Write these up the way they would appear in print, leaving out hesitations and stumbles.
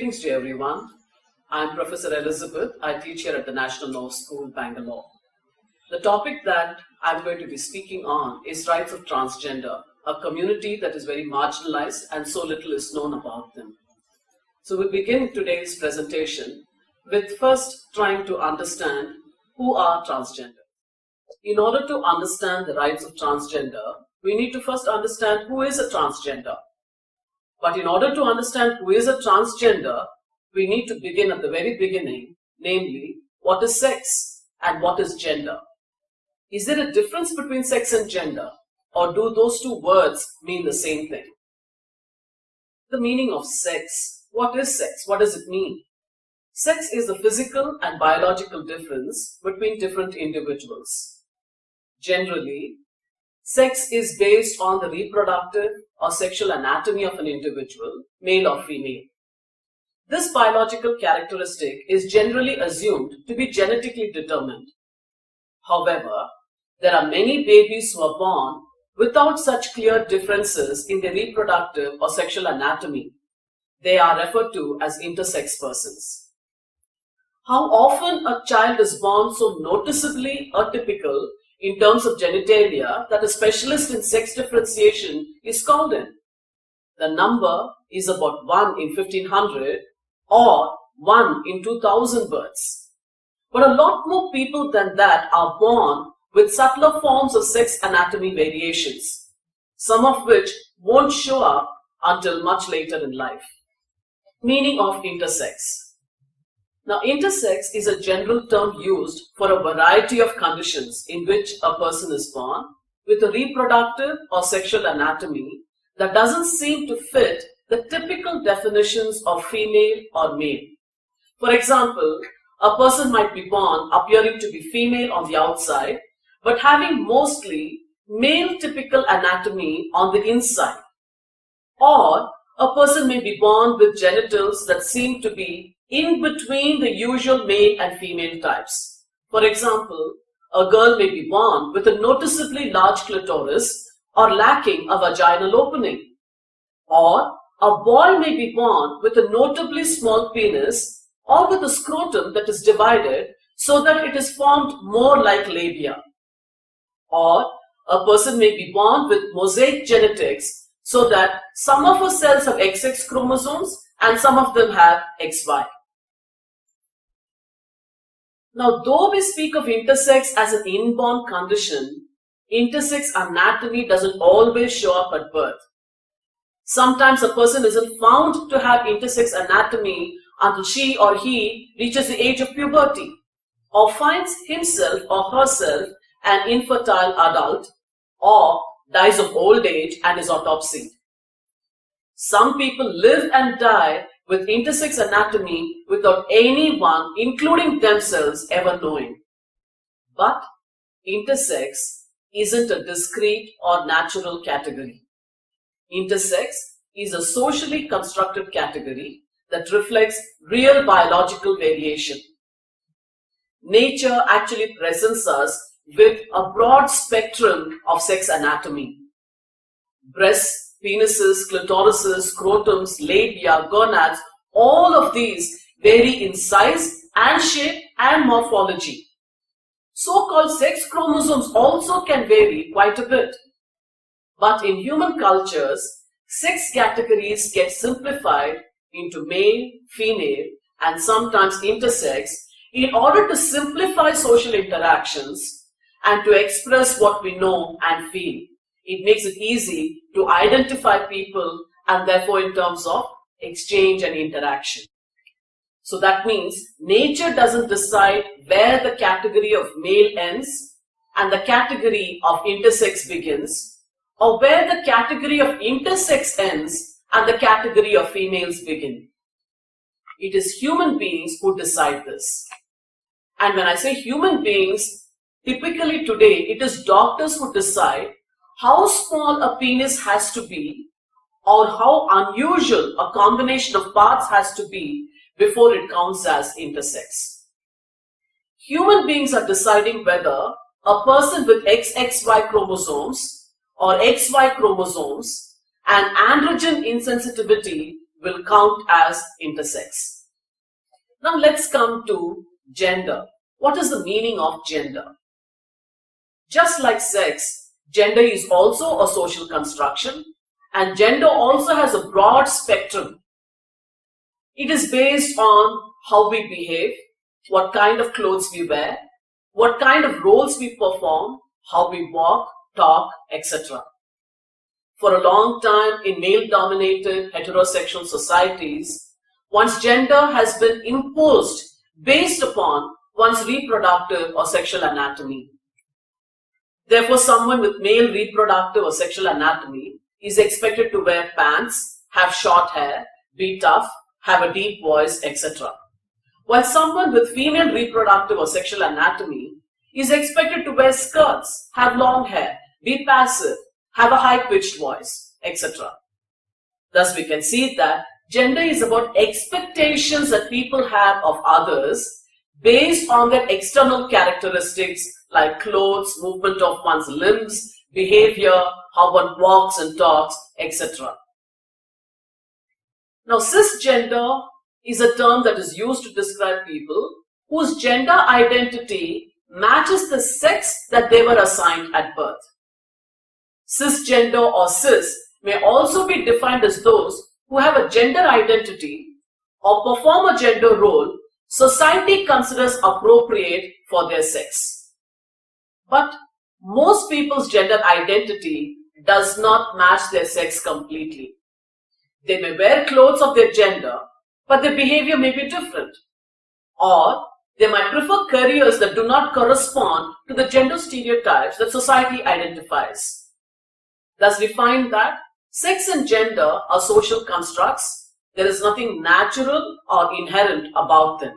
Greetings to everyone. I'm Professor Elizabeth. I teach here at the National Law School, Bangalore. The topic that I'm going to be speaking on is rights of transgender, a community that is very marginalized and so little is known about them. So we'll begin today's presentation with first trying to understand who are transgender. In order to understand the rights of transgender, we need to first understand who is a transgender. But in order to understand who is a transgender, we need to begin at the very beginning, namely, what is sex and what is gender? Is there a difference between sex and gender, or do those two words mean the same thing? The meaning of sex. What is sex? What does it mean? Sex is the physical and biological difference between different individuals. Generally, sex is based on the reproductive or sexual anatomy of an individual, male or female. This biological characteristic is generally assumed to be genetically determined. However, there are many babies who are born without such clear differences in their reproductive or sexual anatomy. They are referred to as intersex persons. How often a child is born so noticeably atypical in terms of genitalia that a specialist in sex differentiation is called in? The number is about 1 in 1500 or 1 in 2000 births. But a lot more people than that are born with subtler forms of sex anatomy variations, some of which won't show up until much later in life. Meaning of intersex. Now, intersex is a general term used for a variety of conditions in which a person is born with a reproductive or sexual anatomy that doesn't seem to fit the typical definitions of female or male. For example, a person might be born appearing to be female on the outside, but having mostly male typical anatomy on the inside. Or a person may be born with genitals that seem to be in between the usual male and female types. For example, a girl may be born with a noticeably large clitoris or lacking a vaginal opening. Or a boy may be born with a notably small penis or with a scrotum that is divided so that it is formed more like labia. Or a person may be born with mosaic genetics so that some of her cells have XX chromosomes and some of them have XY. Now, though we speak of intersex as an inborn condition, intersex anatomy doesn't always show up at birth. Sometimes a person isn't found to have intersex anatomy until she or he reaches the age of puberty or finds himself or herself an infertile adult or dies of old age and is autopsied. Some people live and die with intersex anatomy without anyone, including themselves, ever knowing. But intersex isn't a discrete or natural category. Intersex is a socially constructed category that reflects real biological variation. Nature actually presents us with a broad spectrum of sex anatomy. Breasts, penises, clitorises, scrotums, labia, gonads, all of these vary in size and shape and morphology. So-called sex chromosomes also can vary quite a bit. But in human cultures, sex categories get simplified into male, female, and sometimes intersex in order to simplify social interactions and to express what we know and feel. It makes it easy to identify people and therefore in terms of exchange and interaction. So that means nature doesn't decide where the category of male ends and the category of intersex begins, or where the category of intersex ends and the category of females begin. It is human beings who decide this. And when I say human beings, typically today it is doctors who decide how small a penis has to be or how unusual a combination of parts has to be before it counts as intersex. Human beings are deciding whether a person with XXY chromosomes or XY chromosomes and androgen insensitivity will count as intersex. Now let's come to gender. What is the meaning of gender? Just like sex, gender is also a social construction, and gender also has a broad spectrum. It is based on how we behave, what kind of clothes we wear, what kind of roles we perform, how we walk, talk, etc. For a long time in male-dominated heterosexual societies, one's gender has been imposed based upon one's reproductive or sexual anatomy. Therefore, someone with male reproductive or sexual anatomy is expected to wear pants, have short hair, be tough, have a deep voice, etc. While someone with female reproductive or sexual anatomy is expected to wear skirts, have long hair, be passive, have a high-pitched voice, etc. Thus, we can see that gender is about expectations that people have of others based on their external characteristics like clothes, movement of one's limbs, behavior, how one walks and talks, etc. Now, cisgender is a term that is used to describe people whose gender identity matches the sex that they were assigned at birth. Cisgender or cis may also be defined as those who have a gender identity or perform a gender role society considers appropriate for their sex. But most people's gender identity does not match their sex completely. They may wear clothes of their gender, but their behavior may be different. Or they might prefer careers that do not correspond to the gender stereotypes that society identifies. Thus, we find that sex and gender are social constructs. There is nothing natural or inherent about them.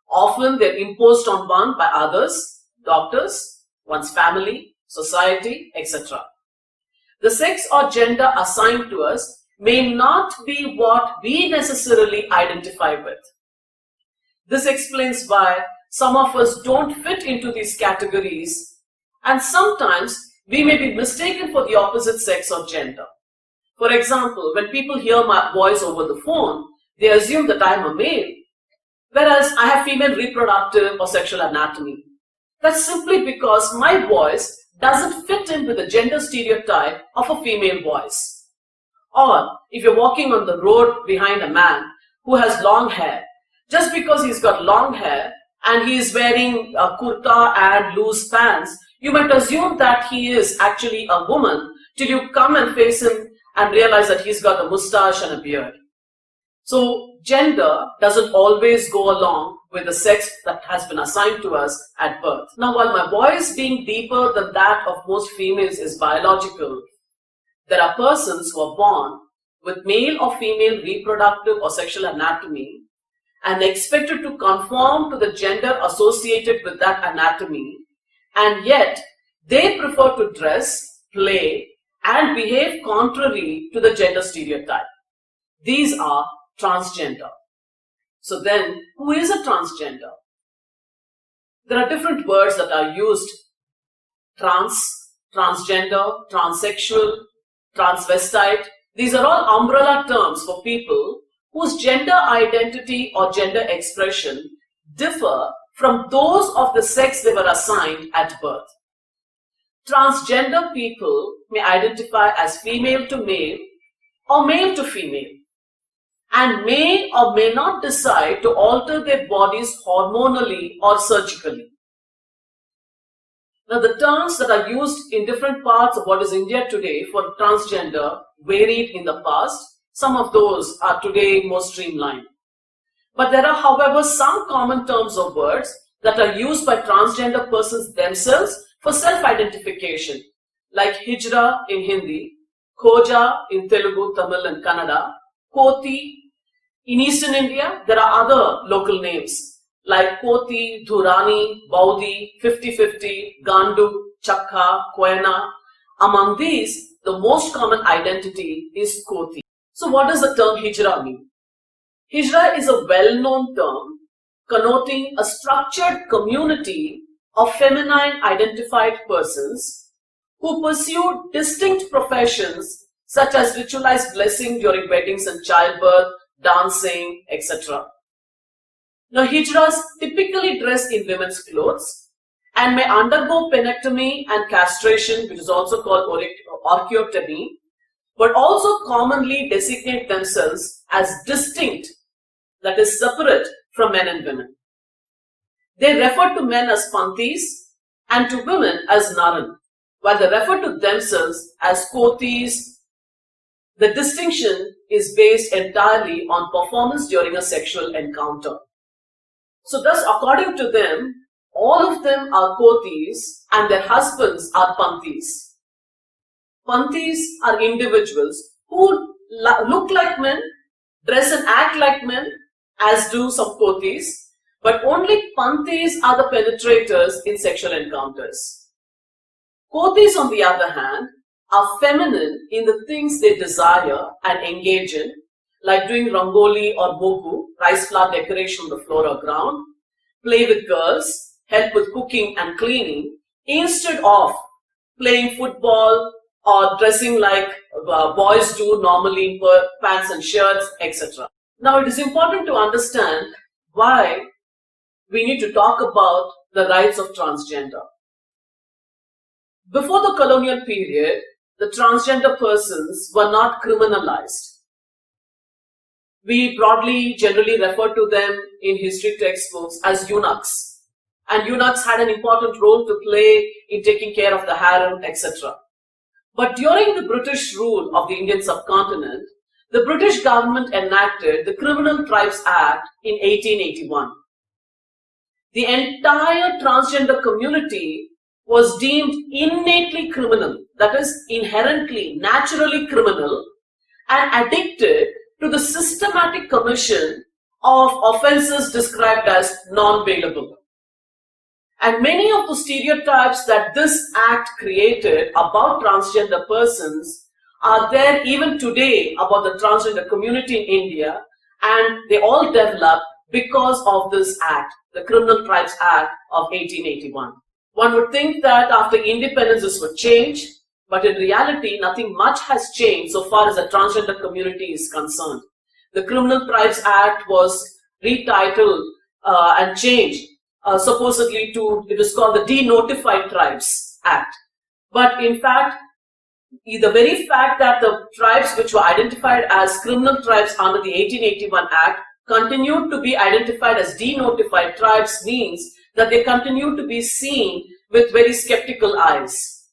Often they're imposed on one by others, doctors, one's family, society, etc. The sex or gender assigned to us may not be what we necessarily identify with. This explains why some of us don't fit into these categories, and sometimes we may be mistaken for the opposite sex or gender. For example, when people hear my voice over the phone, they assume that I am a male, whereas I have female reproductive or sexual anatomy. That's simply because my voice doesn't fit in with the gender stereotype of a female voice. Or if you're walking on the road behind a man who has long hair, just because he's got long hair and he is wearing a kurta and loose pants, you might assume that he is actually a woman till you come and face him and realize that he's got a mustache and a beard. So gender doesn't always go along with the sex that has been assigned to us at birth. Now, while my voice being deeper than that of most females is biological, there are persons who are born with male or female reproductive or sexual anatomy and expected to conform to the gender associated with that anatomy, and yet they prefer to dress, play, and behave contrary to the gender stereotype. These are transgender. So then, who is a transgender? There are different words that are used: trans, transgender, transsexual, transvestite. These are all umbrella terms for people whose gender identity or gender expression differ from those of the sex they were assigned at birth. Transgender people may identify as female to male or male to female, and may or may not decide to alter their bodies hormonally or surgically. Now, the terms that are used in different parts of what is India today for transgender varied in the past. Some of those are today more streamlined. But there are, however, some common terms or words that are used by transgender persons themselves for self-identification, like hijra in Hindi, khoja in Telugu, Tamil and Kannada, koti. In Eastern India, there are other local names like Koti, Dhurani, Baudi, 50-50, Gandu, Chakha, Koena. Among these, the most common identity is Koti. So what does the term hijra mean? Hijra is a well-known term connoting a structured community of feminine identified persons who pursue distinct professions such as ritualized blessing during weddings and childbirth, dancing, etc. Now, hijras typically dress in women's clothes and may undergo penectomy and castration, which is also called orchiectomy, but also commonly designate themselves as distinct, that is separate from men and women. They refer to men as Panthis and to women as Naran, while they refer to themselves as Kotis. The distinction is based entirely on performance during a sexual encounter. So thus, according to them, all of them are Kotis and their husbands are Panthis. Panthis are individuals who look like men, dress and act like men, as do some Kotis, but only Panthis are the penetrators in sexual encounters. Kotis, on the other hand, are feminine in the things they desire and engage in, like doing rangoli or bogu, rice flour decoration on the floor or ground, play with girls, help with cooking and cleaning, instead of playing football or dressing like boys do normally in pants and shirts, etc. Now, it is important to understand why we need to talk about the rights of transgender. Before the colonial period, the transgender persons were not criminalized. We broadly, generally refer to them in history textbooks as eunuchs. And eunuchs had an important role to play in taking care of the harem, etc. But during the British rule of the Indian subcontinent, the British government enacted the Criminal Tribes Act in 1881. The entire transgender community was deemed innately criminal, that is, inherently, naturally criminal, and addicted to the systematic commission of offences described as non-bailable. And many of the stereotypes that this act created about transgender persons are there even today about the transgender community in India, and they all developed because of this act, the Criminal Tribes Act of 1881. One would think that after independence this would change, but in reality nothing much has changed so far as the transgender community is concerned. The Criminal Tribes Act was retitled and changed supposedly to, it was called the De-Notified Tribes Act. But in fact, the very fact that the tribes which were identified as criminal tribes under the 1881 Act continued to be identified as de-notified tribes means that they continue to be seen with very skeptical eyes.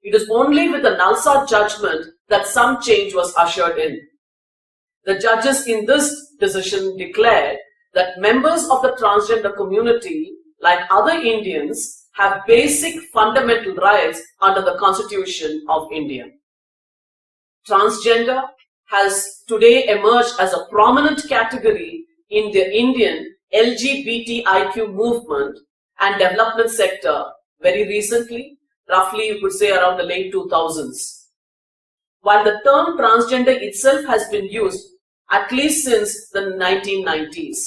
It is only with the Nalsa judgment that some change was ushered in. The judges in this decision declared that members of the transgender community, like other Indians, have basic fundamental rights under the Constitution of India. Transgender has today emerged as a prominent category in the Indian LGBTIQ movement and development sector very recently, roughly you could say around the late 2000s. While the term transgender itself has been used at least since the 1990s.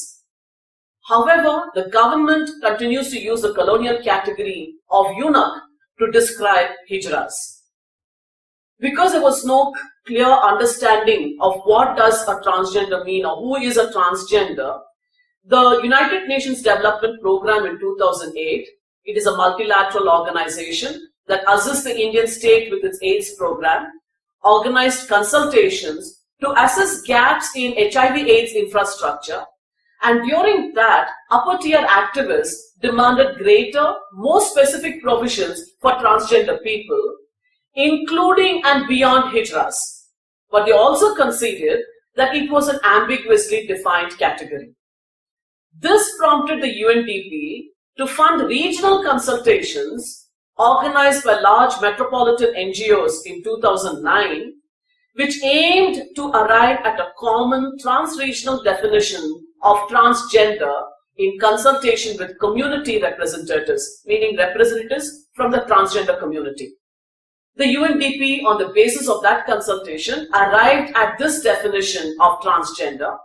However, the government continues to use the colonial category of eunuch to describe hijras. Because there was no clear understanding of what does a transgender mean or who is a transgender, the United Nations Development Program in 2008, it is a multilateral organization that assists the Indian state with its AIDS program, organized consultations to assess gaps in HIV/AIDS infrastructure, and during that, upper tier activists demanded greater, more specific provisions for transgender people, including and beyond hijras. But they also conceded that it was an ambiguously defined category. This prompted the UNDP to fund regional consultations organized by large metropolitan NGOs in 2009, which aimed to arrive at a common trans-regional definition of transgender in consultation with community representatives, meaning representatives from the transgender community. The UNDP, on the basis of that consultation, arrived at this definition of transgender,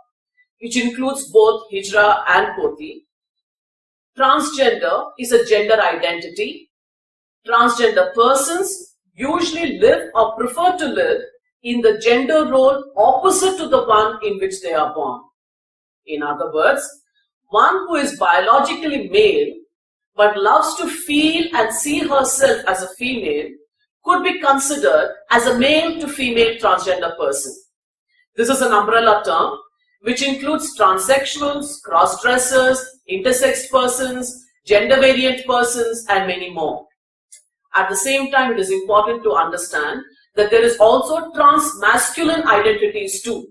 which includes both hijra and koti. Transgender is a gender identity. Transgender persons usually live or prefer to live in the gender role opposite to the one in which they are born. In other words, one who is biologically male but loves to feel and see herself as a female could be considered as a male to female transgender person. This is an umbrella term which includes transsexuals, cross-dressers, intersex persons, gender variant persons, and many more. At the same time, it is important to understand that there is also trans-masculine identities too.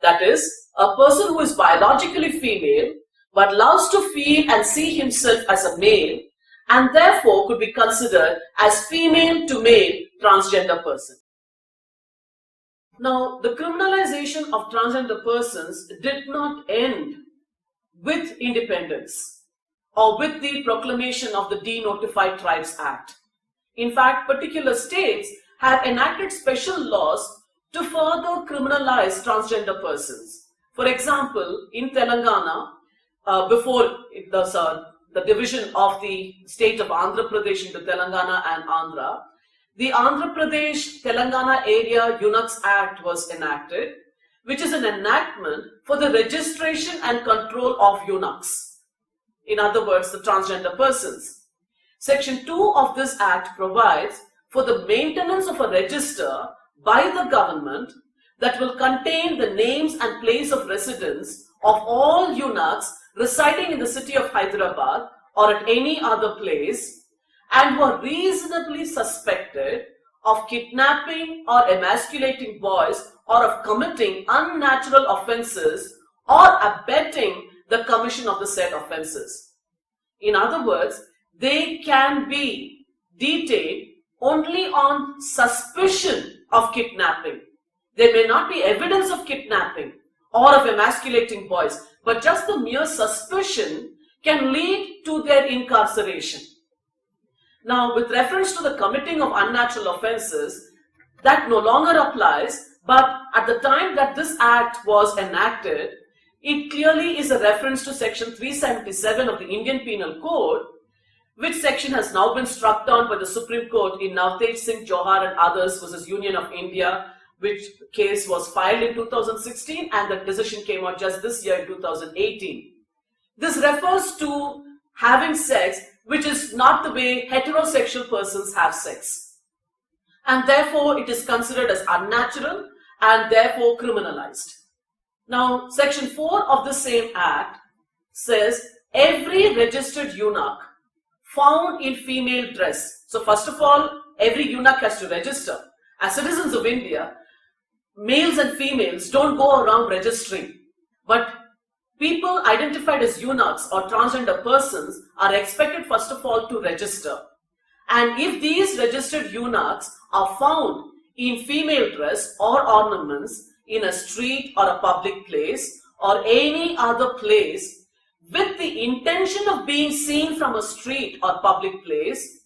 That is, a person who is biologically female but loves to feel and see himself as a male and therefore could be considered as female to male transgender person. Now, the criminalization of transgender persons did not end with independence or with the proclamation of the Denotified Tribes Act. In fact, particular states have enacted special laws to further criminalize transgender persons. For example, in Telangana, before the division of the state of Andhra Pradesh into Telangana and Andhra, the Andhra Pradesh-Telangana Area Eunuchs Act was enacted, which is an enactment for the registration and control of eunuchs. In other words, the transgender persons. Section 2 of this act provides for the maintenance of a register by the government that will contain the names and place of residence of all eunuchs residing in the city of Hyderabad or at any other place and who are reasonably suspected of kidnapping or emasculating boys or of committing unnatural offences or abetting the commission of the said offences. In other words, they can be detained only on suspicion of kidnapping. There may not be evidence of kidnapping or of emasculating boys, but just the mere suspicion can lead to their incarceration. Now, with reference to the committing of unnatural offences, that no longer applies, but at the time that this act was enacted, it clearly is a reference to section 377 of the Indian Penal Code, which section has now been struck down by the Supreme Court in Navtej Singh Johar and others versus Union of India, which case was filed in 2016 and the decision came out just this year in 2018. This refers to having sex which is not the way heterosexual persons have sex. And therefore, it is considered as unnatural and therefore criminalized. Now, section 4 of the same act says every registered eunuch found in female dress. So first of all, every eunuch has to register. As citizens of India, males and females don't go around registering, but people identified as eunuchs or transgender persons are expected first of all to register. And if these registered eunuchs are found in female dress or ornaments in a street or a public place or any other place with the intention of being seen from a street or public place,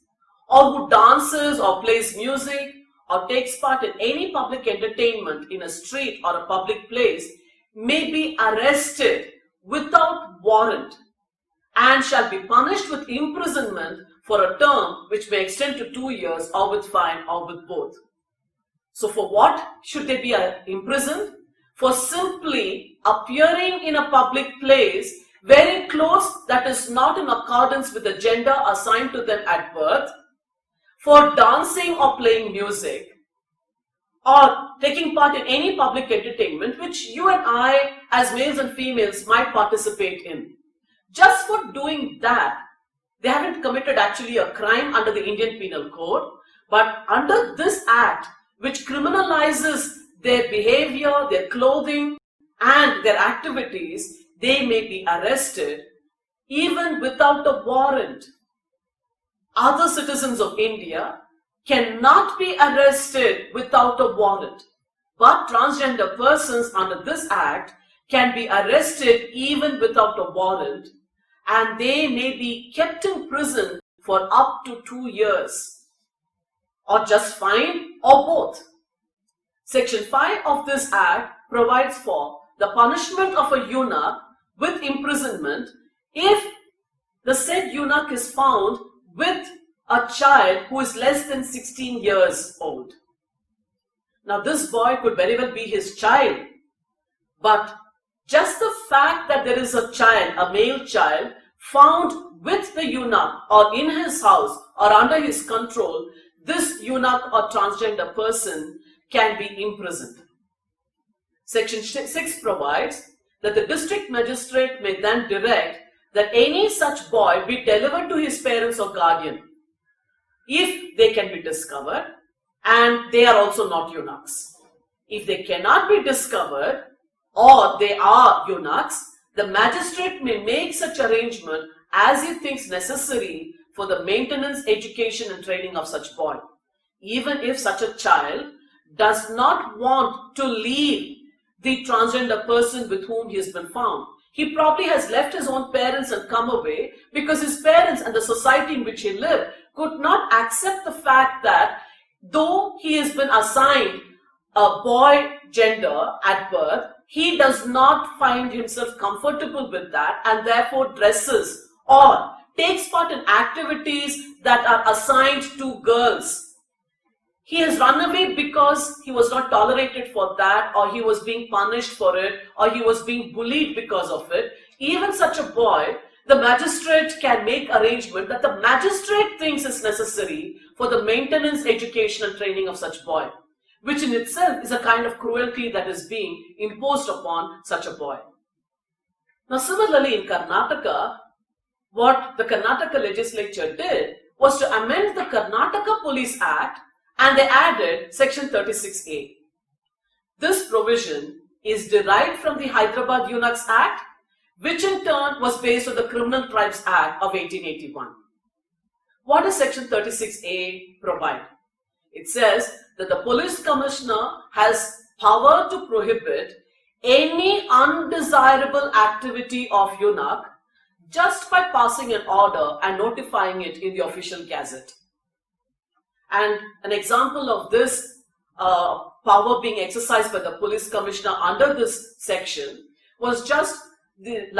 or who dances or plays music or takes part in any public entertainment in a street or a public place, may be arrested without warrant and shall be punished with imprisonment for a term which may extend to 2 years or with fine or with both. So for what should they be imprisoned? For simply appearing in a public place wearing clothes that is not in accordance with the gender assigned to them at birth, for dancing or playing music, or taking part in any public entertainment which you and I as males and females might participate in. Just for doing that, they haven't committed actually a crime under the Indian Penal Code, but under this act which criminalizes their behavior, their clothing and their activities, they may be arrested even without a warrant. Other citizens of India cannot be arrested without a warrant, but transgender persons under this act can be arrested even without a warrant, and they may be kept in prison for up to 2 years, or just fined, or both. Section 5 of this act provides for the punishment of a eunuch with imprisonment if the said eunuch is found with a child who is less than 16 years old. Now this boy could very well be his child, but just the fact that there is a child, a male child, found with the eunuch or in his house or under his control, this eunuch or transgender person can be imprisoned. Section 6 provides that the district magistrate may then direct that any such boy be delivered to his parents or guardian if they can be discovered and they are also not eunuchs. If they cannot be discovered or they are eunuchs, the magistrate may make such arrangement as he thinks necessary for the maintenance, education and training of such boy. Even if such a child does not want to leave the transgender person with whom he has been found, he probably has left his own parents and come away because his parents and the society in which he lived could not accept the fact that though he has been assigned a boy gender at birth, he does not find himself comfortable with that and therefore dresses or takes part in activities that are assigned to girls. He has run away because he was not tolerated for that, or he was being punished for it, or he was being bullied because of it. Even such a boy, the magistrate can make arrangement that the magistrate thinks is necessary for the maintenance, education and training of such boy, which in itself is a kind of cruelty that is being imposed upon such a boy. Now similarly in Karnataka, what the Karnataka legislature did was to amend the Karnataka Police Act, and they added section 36A. This provision is derived from the Hyderabad Eunuchs Act, which in turn was based on the Criminal Tribes Act of 1881. What does section 36A provide? It says that the police commissioner has power to prohibit any undesirable activity of eunuch just by passing an order and notifying it in the official gazette. And an example of this power being exercised by the police commissioner under this section was just the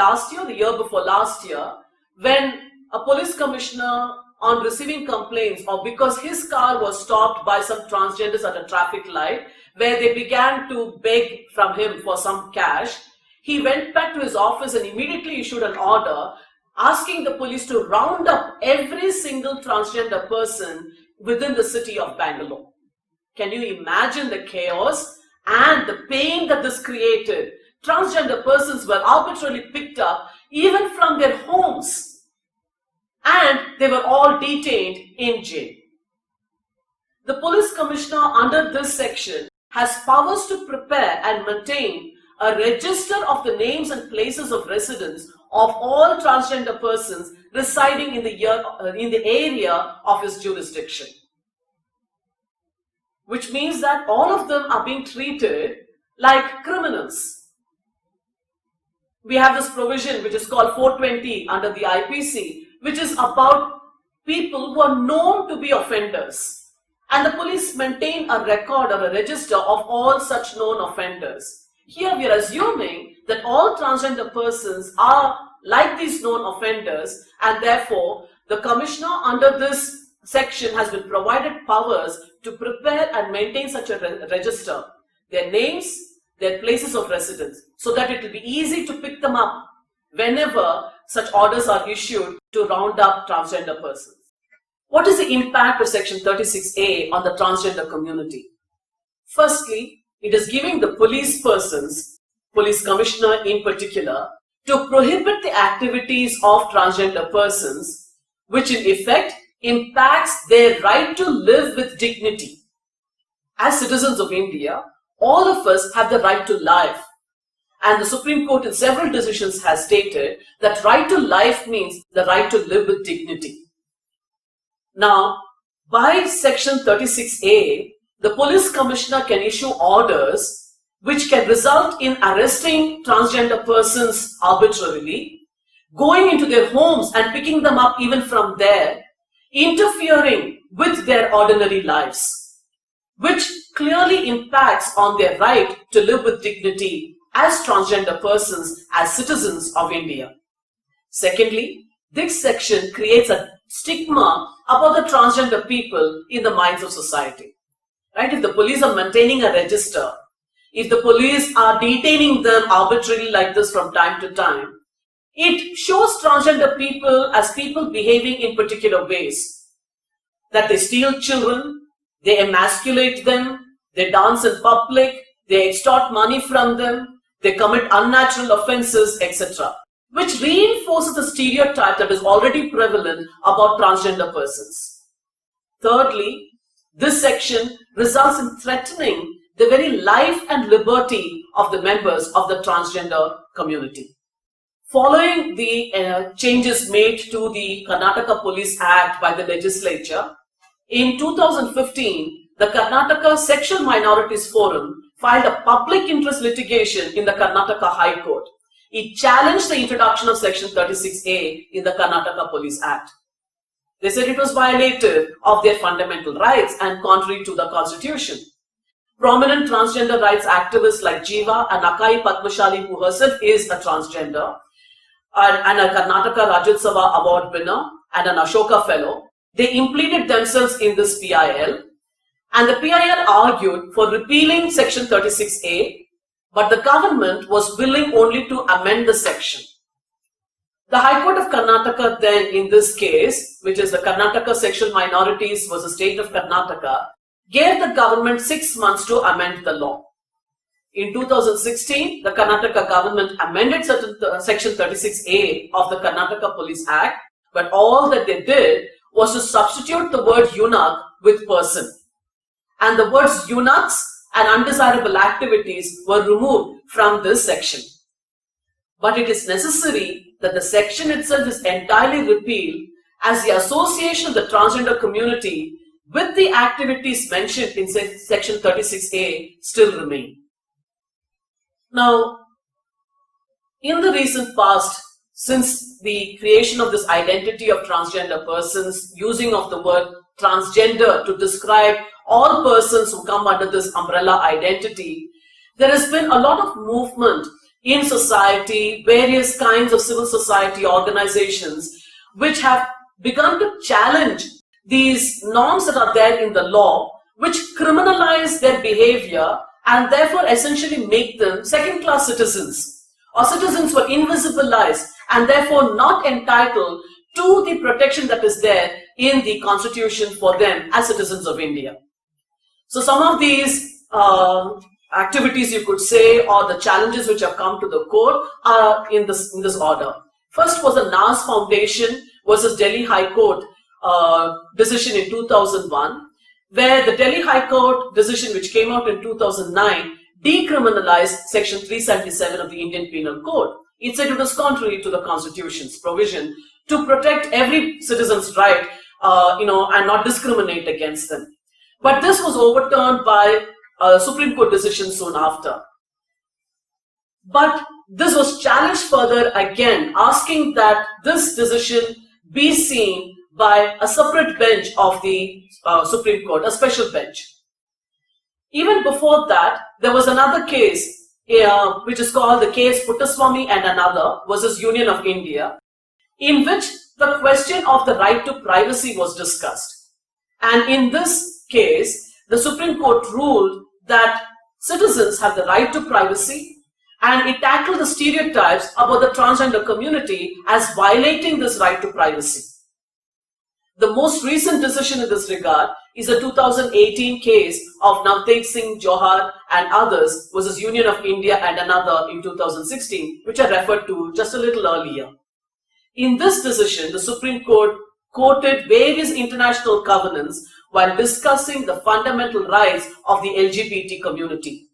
year before last year, when a police commissioner, on receiving complaints or because his car was stopped by some transgenders at a traffic light, where they began to beg from him for some cash, he went back to his office and immediately issued an order asking the police to round up every single transgender person within the city of Bangalore. Can you imagine the chaos and the pain that this created? Transgender persons were arbitrarily picked up even from their homes, and they were all detained in jail. The police commissioner under this section has powers to prepare and maintain a register of the names and places of residence of all transgender persons residing in the area of his jurisdiction. Which means that all of them are being treated like criminals. We have this provision which is called 420 under the IPC, which is about people who are known to be offenders. And the police maintain a record or a register of all such known offenders. Here we are assuming that all transgender persons are like these known offenders, and therefore the commissioner under this section has been provided powers to prepare and maintain such a register, their names, their places of residence, so that it will be easy to pick them up whenever such orders are issued to round up transgender persons. What is the impact of section 36A on the transgender community? Firstly, it is giving the police persons, police commissioner in particular, to prohibit the activities of transgender persons, which in effect impacts their right to live with dignity. As citizens of India, all of us have the right to life. And the Supreme Court in several decisions has stated that right to life means the right to live with dignity. Now, by section 36A, the police commissioner can issue orders which can result in arresting transgender persons arbitrarily, going into their homes and picking them up even from there, interfering with their ordinary lives, which clearly impacts on their right to live with dignity as transgender persons, as citizens of India. Secondly, this section creates a stigma about the transgender people in the minds of society. right? If the police are maintaining a register, if the police are detaining them arbitrarily like this from time to time, it shows transgender people as people behaving in particular ways. That they steal children, they emasculate them, they dance in public, they extort money from them, they commit unnatural offenses, etc., which reinforces the stereotype that is already prevalent about transgender persons. Thirdly, this section results in threatening the very life and liberty of the members of the transgender community. Following the changes made to the Karnataka Police Act by the legislature, in 2015, the Karnataka Sexual Minorities Forum filed a public interest litigation in the Karnataka High Court. It challenged the introduction of Section 36A in the Karnataka Police Act. They said it was violative of their fundamental rights and contrary to the Constitution. Prominent transgender rights activists like Jiva and Akai Padmashali, who herself is a transgender, and a Karnataka Rajyotsava Award winner and an Ashoka Fellow, they implemented themselves in this PIL, and the PIL argued for repealing Section 36A, but the government was willing only to amend the section. The High Court of Karnataka then, in this case, which is the Karnataka Sexual Minorities versus State of Karnataka, gave the government 6 months to amend the law. In 2016, the Karnataka government amended Section 36A of the Karnataka Police Act, but all that they did was to substitute the word eunuch with person. And the words eunuchs and undesirable activities were removed from this section. But it is necessary that the section itself is entirely repealed, as the association of the transgender community with the activities mentioned in Section 36A still remain. Now, in the recent past, since the creation of this identity of transgender persons, using of the word transgender to describe all persons who come under this umbrella identity, there has been a lot of movement in society, various kinds of civil society organizations, which have begun to challenge these norms that are there in the law, which criminalize their behavior and therefore essentially make them second-class citizens, or citizens who are invisibilized and therefore not entitled to the protection that is there in the constitution for them as citizens of India. So some of these activities, you could say, or the challenges which have come to the court are in this order. First was the NAS Foundation versus Delhi High Court decision in 2001, where the Delhi High Court decision, which came out in 2009, decriminalized Section 377 of the Indian Penal Code. It said it was contrary to the Constitution's provision to protect every citizen's right, and not discriminate against them. But this was overturned by a Supreme Court decision soon after. But this was challenged further again, asking that this decision be seen by a separate bench of the Supreme Court, a special bench. Even before that, there was another case, which is called the case Puttaswamy and another versus Union of India, in which the question of the right to privacy was discussed. And in this case, the Supreme Court ruled that citizens have the right to privacy, and it tackled the stereotypes about the transgender community as violating this right to privacy. The most recent decision in this regard is a 2018 case of Navdeep Singh Johar and others versus Union of India and another in 2016, which I referred to just a little earlier. In this decision, the Supreme Court quoted various international covenants while discussing the fundamental rights of the LGBT community.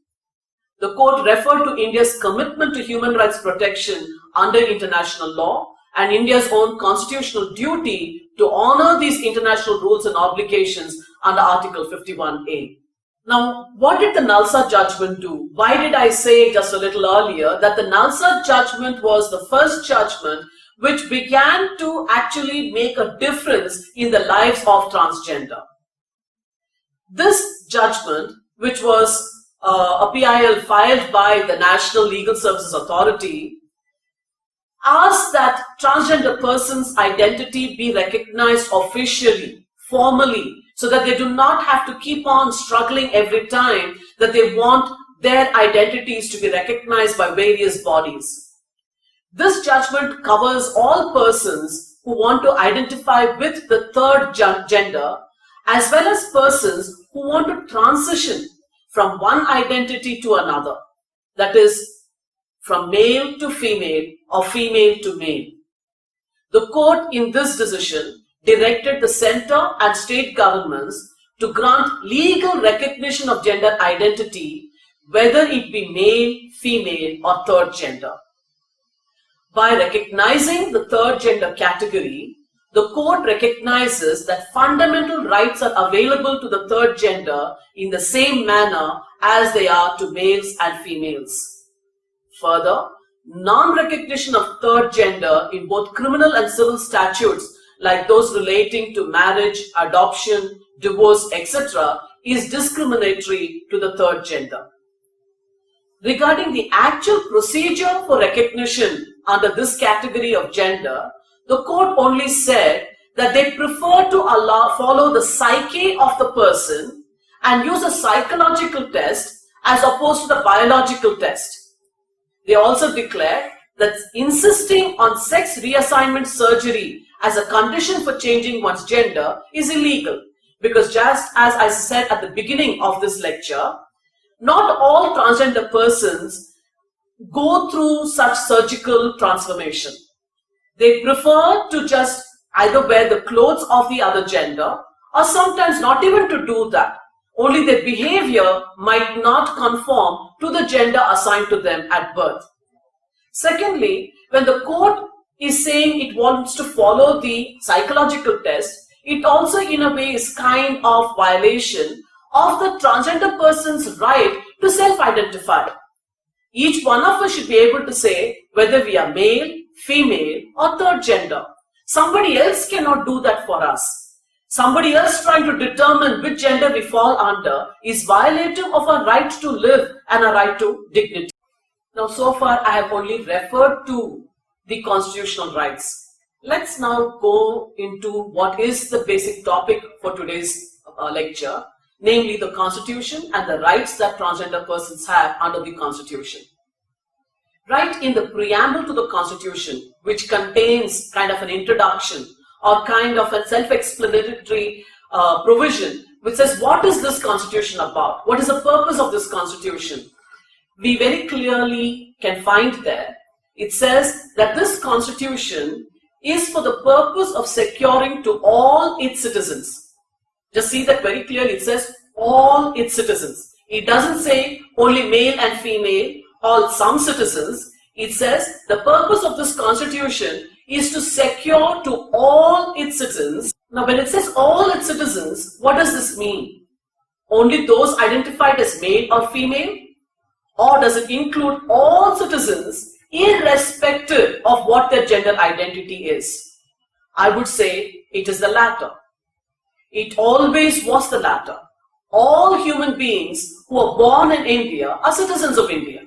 The court referred to India's commitment to human rights protection under international law and India's own constitutional duty to honor these international rules and obligations under Article 51A. Now, what did the Nalsa judgment do? Why did I say just a little earlier that the Nalsa judgment was the first judgment which began to actually make a difference in the lives of transgender? This judgment, which was a PIL filed by the National Legal Services Authority, asked that transgender persons' identity be recognized officially, formally, so that they do not have to keep on struggling every time that they want their identities to be recognized by various bodies. This judgment covers all persons who want to identify with the third gender, as well as persons who want to transition from one identity to another, that is, from male to female or female to male. The court in this decision directed the center and state governments to grant legal recognition of gender identity, whether it be male, female, or third gender. By recognizing the third gender category, the court recognizes that fundamental rights are available to the third gender in the same manner as they are to males and females. Further, non-recognition of third gender in both criminal and civil statutes, like those relating to marriage, adoption, divorce, etc., is discriminatory to the third gender. Regarding the actual procedure for recognition under this category of gender, the court only said that they prefer to follow the psyche of the person and use a psychological test as opposed to the biological test. They also declared that insisting on sex reassignment surgery as a condition for changing one's gender is illegal, because just as I said at the beginning of this lecture, not all transgender persons go through such surgical transformation. They prefer to just either wear the clothes of the other gender, or sometimes not even to do that. Only their behavior might not conform to the gender assigned to them at birth. Secondly, when the court is saying it wants to follow the psychological test, it also in a way is kind of violation of the transgender person's right to self-identify. Each one of us should be able to say whether we are male, female, or third gender. Somebody else cannot do that for us. Somebody else trying to determine which gender we fall under is violative of our right to live and our right to dignity. Now, so far I have only referred to the constitutional rights. Let's now go into what is the basic topic for today's lecture, namely the Constitution and the rights that transgender persons have under the Constitution. Right in the preamble to the Constitution, which contains kind of an introduction or kind of a self-explanatory provision, which says what is this Constitution about? What is the purpose of this Constitution? We very clearly can find there, it says that this Constitution is for the purpose of securing to all its citizens. Just see that very clearly, it says all its citizens. It doesn't say only male and female or some citizens. It says the purpose of this Constitution is to secure to all its citizens. Now when it says all its citizens, what does this mean? Only those identified as male or female? Or does it include all citizens irrespective of what their gender identity is? I would say it is the latter. It always was the latter. All human beings who are born in India are citizens of India.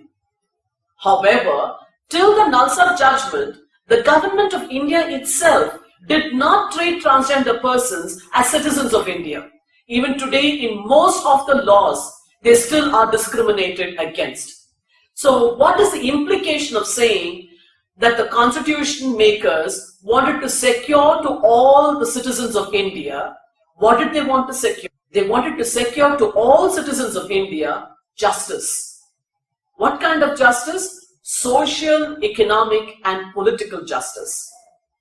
However, till the Nalsa judgment, the government of India itself did not treat transgender persons as citizens of India. Even today, in most of the laws, they still are discriminated against. So what is the implication of saying that the constitution makers wanted to secure to all the citizens of India? What did they want to secure? They wanted to secure to all citizens of India justice. What kind of justice? Social, economic, and political justice.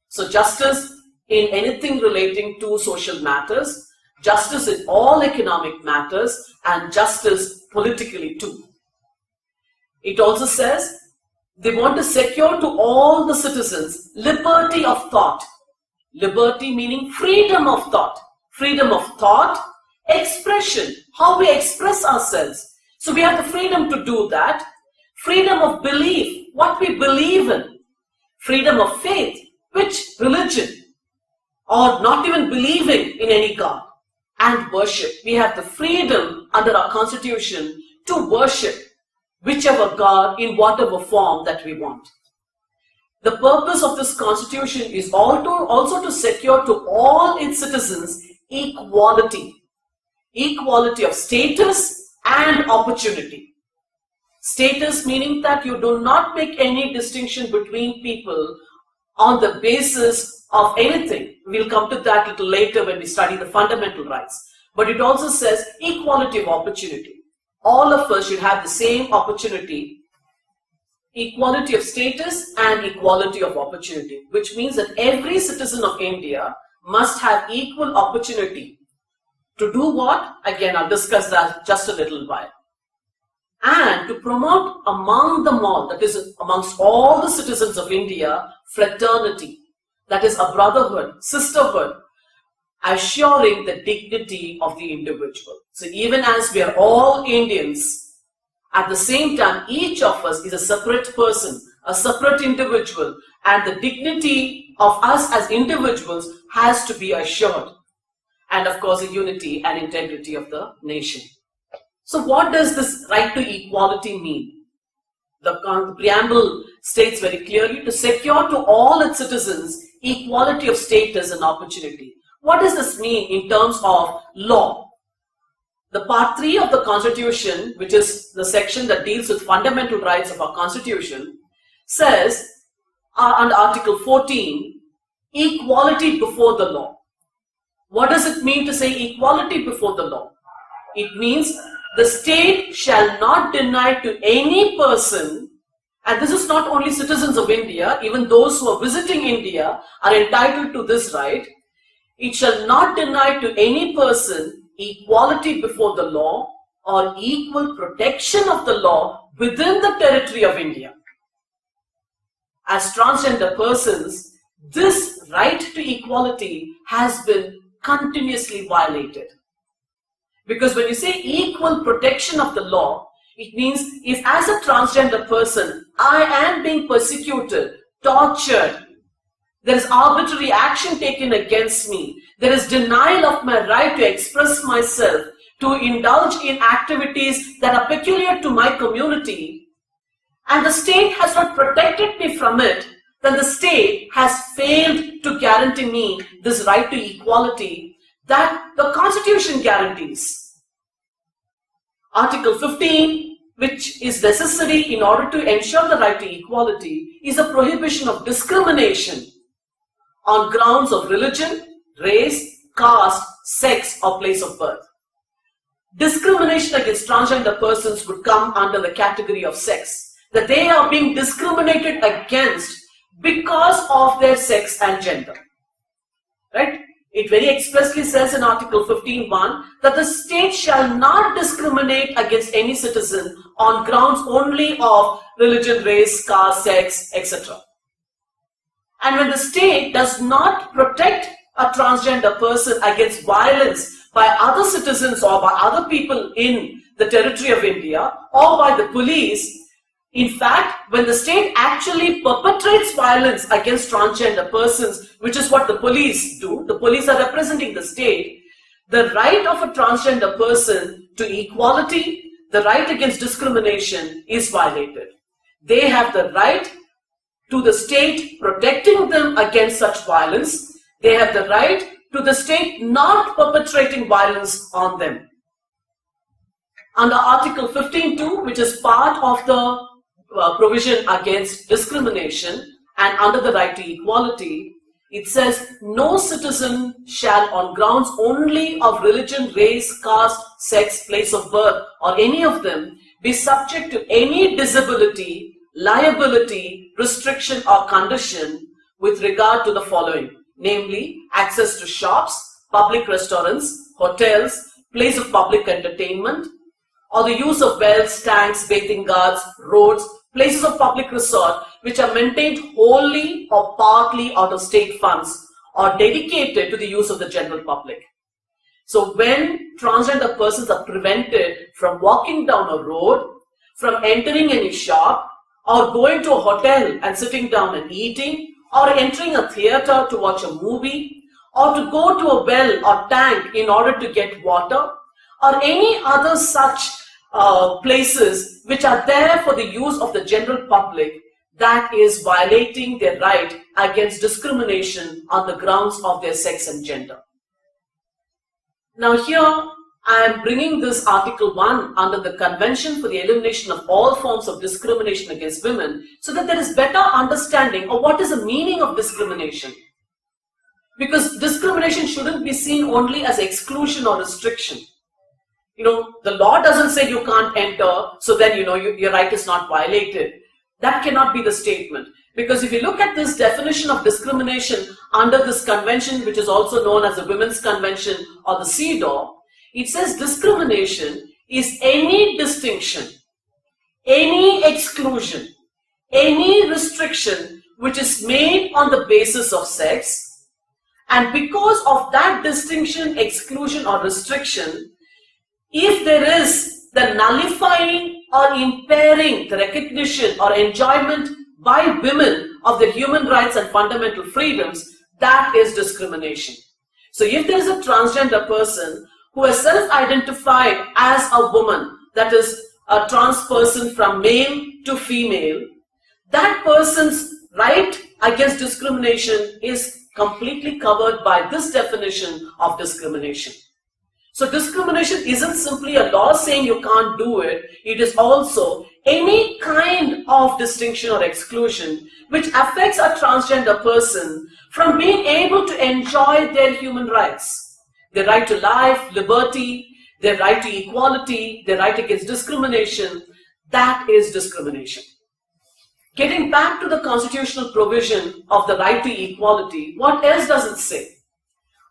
So justice in anything relating to social matters, justice in all economic matters, and justice politically too. It also says they want to secure to all the citizens liberty of thought. Liberty meaning freedom of thought. Freedom of thought, expression, how we express ourselves. So we have the freedom to do that. Freedom of belief, what we believe in. Freedom of faith, which religion, or not even believing in any God. And worship. We have the freedom under our constitution to worship whichever God in whatever form that we want. The purpose of this constitution is also to secure to all its citizens equality. equality of status and opportunity. Status meaning that you do not make any distinction between people on the basis of anything. We'll come to that a little later when we study the fundamental rights. But it also says equality of opportunity. All of us should have the same opportunity, equality of status and equality of opportunity, which means that every citizen of India must have equal opportunity to do what? Again, I'll discuss that just a little while. And to promote among them all, that is amongst all the citizens of India, fraternity, that is a brotherhood, sisterhood, assuring the dignity of the individual. So even as we are all Indians, at the same time, each of us is a separate person, a separate individual, and the dignity of us as individuals has to be assured. And of course, the unity and integrity of the nation. So what does this right to equality mean? The preamble states very clearly to secure to all its citizens equality of status and opportunity. What does this mean in terms of law? The part 3 of the Constitution, which is the section that deals with fundamental rights of our Constitution, says under Article 14, equality before the law. What does it mean to say equality before the law? It means the state shall not deny to any person, and this is not only citizens of India, even those who are visiting India are entitled to this right. It shall not deny to any person equality before the law or equal protection of the law within the territory of India. As transgender persons, this right to equality has been continuously violated. Because when you say equal protection of the law, it means if as a transgender person, I am being persecuted, tortured, there is arbitrary action taken against me, there is denial of my right to express myself, to indulge in activities that are peculiar to my community, and the state has not protected me from it, then the state has failed to guarantee me this right to equality that the Constitution guarantees. Article 15, which is necessary in order to ensure the right to equality, is a prohibition of discrimination on grounds of religion, race, caste, sex, or place of birth. Discrimination against transgender persons would come under the category of sex, that they are being discriminated against because of their sex and gender. Right? It very expressly says in Article 15(1) that the state shall not discriminate against any citizen on grounds only of religion, race, caste, sex, etc. And when the state does not protect a transgender person against violence by other citizens or by other people in the territory of India or by the police, in fact, when the state actually perpetrates violence against transgender persons, which is what the police do, the police are representing the state, the right of a transgender person to equality, the right against discrimination is violated. They have the right to the state protecting them against such violence. They have the right to the state not perpetrating violence on them. Under Article 15(2), which is part of the provision against discrimination and under the right to equality, it says no citizen shall on grounds only of religion, race, caste, sex, place of birth or any of them be subject to any disability, liability, restriction or condition with regard to the following, namely access to shops, public restaurants, hotels, place of public entertainment, or the use of wells, tanks, bathing guards, roads, places of public resort which are maintained wholly or partly out of state funds or dedicated to the use of the general public. So when transgender persons are prevented from walking down a road, from entering any shop, or going to a hotel and sitting down and eating, or entering a theater to watch a movie, or to go to a well or tank in order to get water, or any other such places which are there for the use of the general public, that is violating their right against discrimination on the grounds of their sex and gender. Now here I am bringing this Article 1 under the Convention for the Elimination of All Forms of Discrimination Against Women so that there is better understanding of what is the meaning of discrimination. Because discrimination shouldn't be seen only as exclusion or restriction. The law doesn't say you can't enter, so then your right is not violated. That cannot be the statement. Because if you look at this definition of discrimination under this convention, which is also known as the Women's Convention or the CEDAW, it says discrimination is any distinction, any exclusion, any restriction which is made on the basis of sex, and because of that distinction, exclusion or restriction, if there is the nullifying or impairing the recognition or enjoyment by women of their human rights and fundamental freedoms, that is discrimination. So if there is a transgender person who has self-identified as a woman, that is a trans person from male to female, that person's right against discrimination is completely covered by this definition of discrimination. So discrimination isn't simply a law saying you can't do it, it is also any kind of distinction or exclusion which affects a transgender person from being able to enjoy their human rights. Their right to life, liberty, their right to equality, their right against discrimination, that is discrimination. Getting back to the constitutional provision of the right to equality, what else does it say?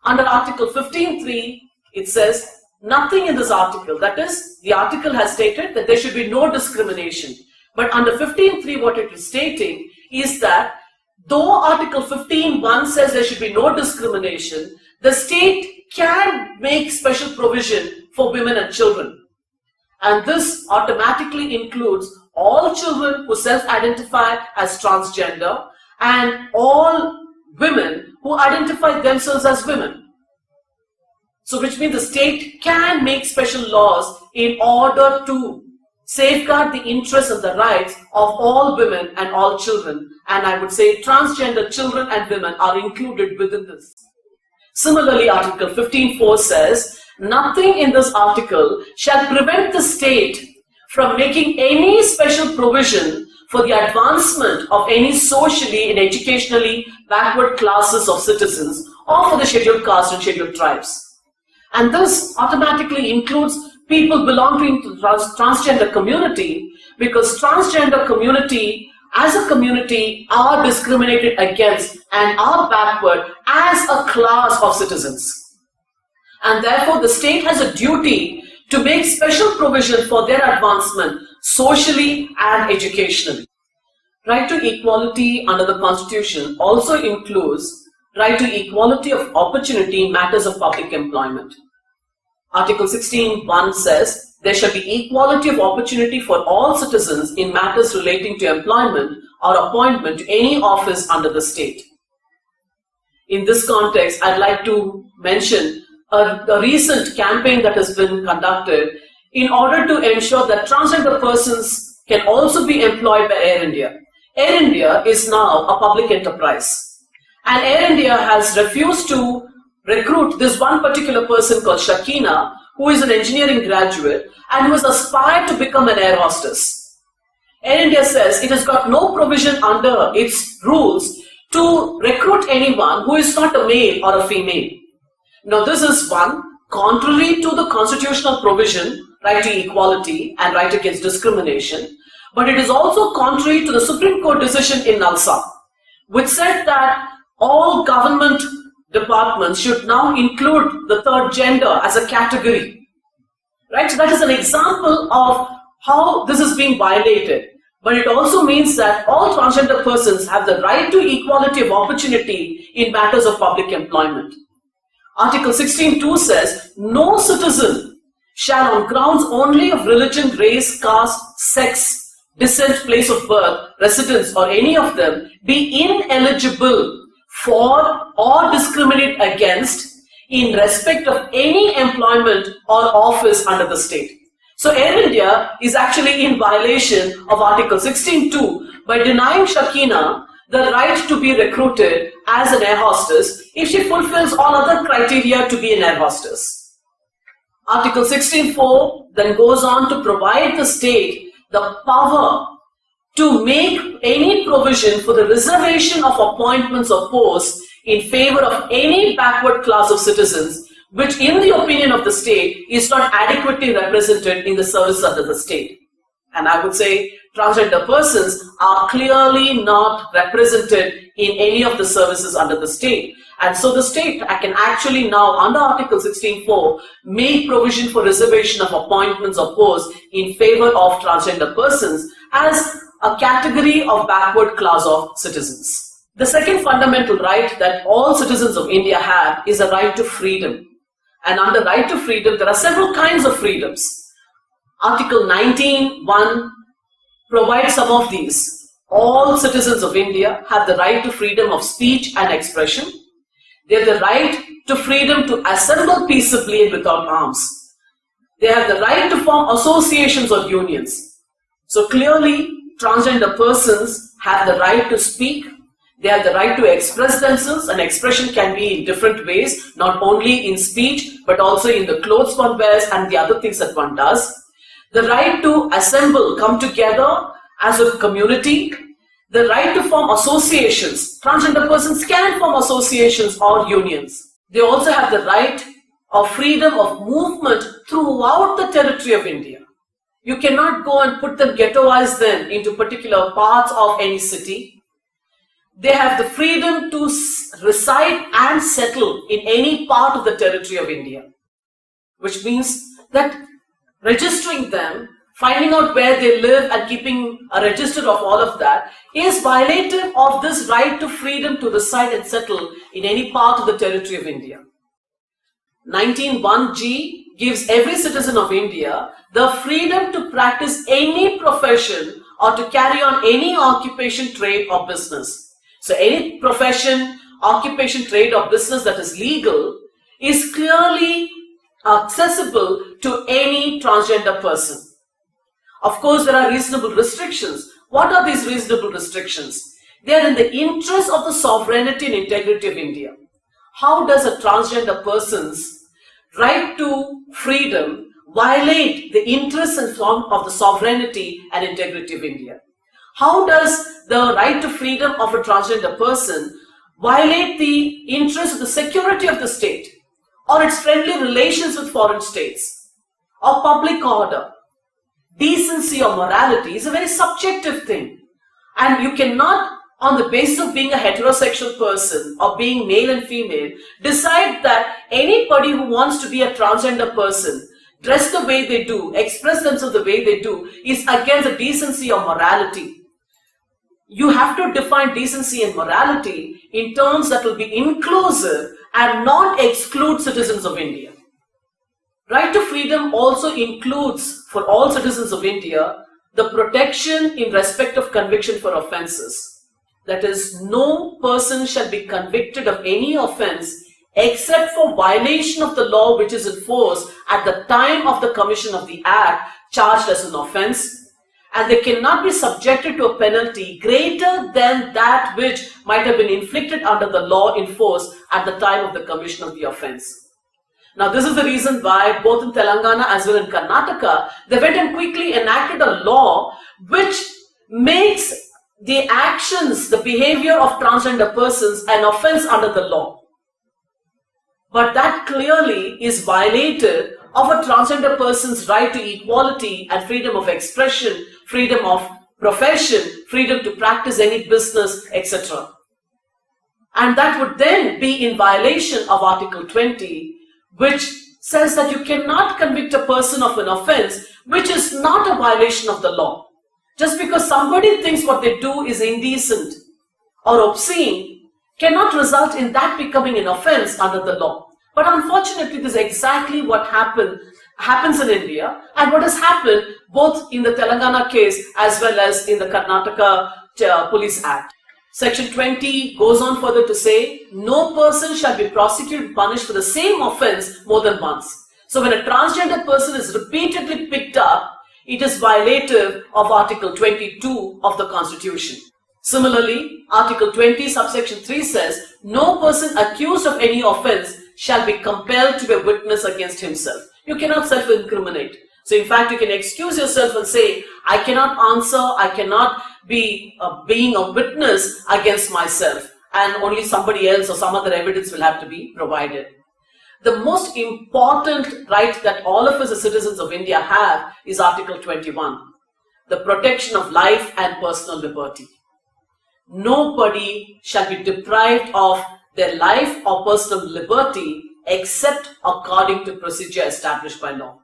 Under Article 15.3, it says nothing in this article, that is, the article has stated that there should be no discrimination. But under 15.3, what it is stating is that though Article 15.1 says there should be no discrimination, the state can make special provision for women and children. And this automatically includes all children who self-identify as transgender and all women who identify themselves as women. So which means the state can make special laws in order to safeguard the interests and the rights of all women and all children. And I would say transgender children and women are included within this. Similarly, Article 15.4 says, nothing in this article shall prevent the state from making any special provision for the advancement of any socially and educationally backward classes of citizens or for the scheduled caste and scheduled tribes. And this automatically includes people belonging to the transgender community, because transgender community as a community are discriminated against and are backward as a class of citizens. And therefore the state has a duty to make special provision for their advancement socially and educationally. Right to equality under the Constitution also includes right to equality of opportunity in matters of public employment. Article 16.1 says, there shall be equality of opportunity for all citizens in matters relating to employment or appointment to any office under the state. In this context, I'd like to mention a recent campaign that has been conducted in order to ensure that transgender persons can also be employed by Air India. Air India is now a public enterprise. And Air India has refused to recruit this one particular person called Shakina, who is an engineering graduate and who has aspired to become an air hostess. Air India says it has got no provision under its rules to recruit anyone who is not a male or a female. Now this is one, contrary to the constitutional provision, right to equality and right against discrimination, but it is also contrary to the Supreme Court decision in Nalsa, which said that all government departments should now include the third gender as a category. Right? So that is an example of how this is being violated. But it also means that all transgender persons have the right to equality of opportunity in matters of public employment. Article 16.2 says, no citizen shall on grounds only of religion, race, caste, sex, descent, place of birth, residence or any of them be ineligible for or discriminate against in respect of any employment or office under the state. So Air India is actually in violation of Article 16.2 by denying Shakina the right to be recruited as an air hostess if she fulfills all other criteria to be an air hostess. Article 16(4) then goes on to provide the state the power to make any provision for the reservation of appointments or posts in favor of any backward class of citizens, which in the opinion of the state is not adequately represented in the service under the state. And I would say transgender persons are clearly not represented in any of the services under the state. And so the state can actually now, under Article 16(4), make provision for reservation of appointments or posts in favor of transgender persons as a category of backward class of citizens. The second fundamental right that all citizens of India have is a right to freedom. And under right to freedom, there are several kinds of freedoms. Article 19(1) provides some of these. All citizens of India have the right to freedom of speech and expression. They have the right to freedom to assemble peaceably and without arms. They have the right to form associations or unions. So clearly, transgender persons have the right to speak. They have the right to express themselves, and expression can be in different ways, not only in speech, but also in the clothes one wears and the other things that one does. The right to assemble, come together as a community. The right to form associations. Transgender persons can form associations or unions. They also have the right of freedom of movement throughout the territory of India. You cannot go and ghettoize them into particular parts of any city. They have the freedom to reside and settle in any part of the territory of India, which means that registering them, finding out where they live and keeping a register of all of that is violative of this right to freedom to reside and settle in any part of the territory of India. 19(1)(g) gives every citizen of India the freedom to practice any profession or to carry on any occupation, trade or business. So any profession, occupation, trade or business that is legal is clearly accessible to any transgender person. Of course, there are reasonable restrictions. What are these reasonable restrictions? They are in the interest of the sovereignty and integrity of India. How does a transgender person's right to freedom violate the interests and of the sovereignty and integrity of India? How does the right to freedom of a transgender person violate the interests of the security of the state or its friendly relations with foreign states or public order? Decency or morality is a very subjective thing, and you cannot, on the basis of being a heterosexual person or being male and female, decide that anybody who wants to be a transgender person, dress the way they do, express themselves the way they do, is against the decency or morality. You have to define decency and morality in terms that will be inclusive and not exclude citizens of India. Right to freedom also includes, for all citizens of India, the protection in respect of conviction for offences. That is, no person shall be convicted of any offence except for violation of the law which is in force at the time of the commission of the act charged as an offence, and they cannot be subjected to a penalty greater than that which might have been inflicted under the law in force at the time of the commission of the offence. Now, this is the reason why both in Telangana as well in Karnataka, they went and quickly enacted a law which makes the actions, the behavior of transgender persons an offence under the law. But that clearly is violated of a transgender person's right to equality and freedom of expression, freedom of profession, freedom to practice any business, etc. And that would then be in violation of Article 20, which says that you cannot convict a person of an offence which is not a violation of the law. Just because somebody thinks what they do is indecent or obscene cannot result in that becoming an offence under the law. But unfortunately, this is exactly what happens in India, and what has happened both in the Telangana case as well as in the Karnataka Police Act. Section 20 goes on further to say, no person shall be prosecuted and punished for the same offence more than once. So when a transgender person is repeatedly picked up, it is violative of Article 22 of the Constitution. Similarly, Article 20 subsection 3 says, no person accused of any offence shall be compelled to be a witness against himself. You cannot self-incriminate. So in fact, you can excuse yourself and say, I cannot answer, I cannot be being a witness against myself, and only somebody else or some other evidence will have to be provided. The most important right that all of us as citizens of India have is Article 21, the protection of life and personal liberty. Nobody shall be deprived of their life or personal liberty except according to procedure established by law.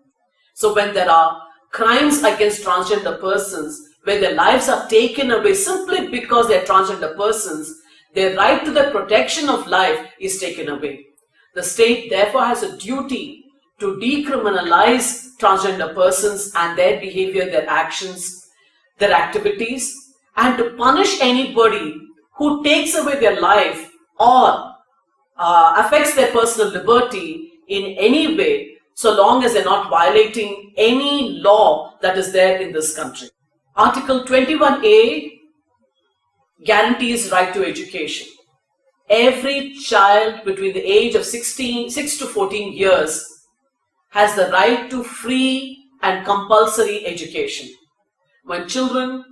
So when there are crimes against transgender persons, where their lives are taken away simply because they are transgender persons, their right to the protection of life is taken away. The state therefore has a duty to decriminalize transgender persons and their behavior, their actions, their activities, and to punish anybody who takes away their life or affects their personal liberty in any way, so long as they're not violating any law that is there in this country. Article 21A guarantees right to education. Every child between the age of 6 to 14 years has the right to free and compulsory education. When children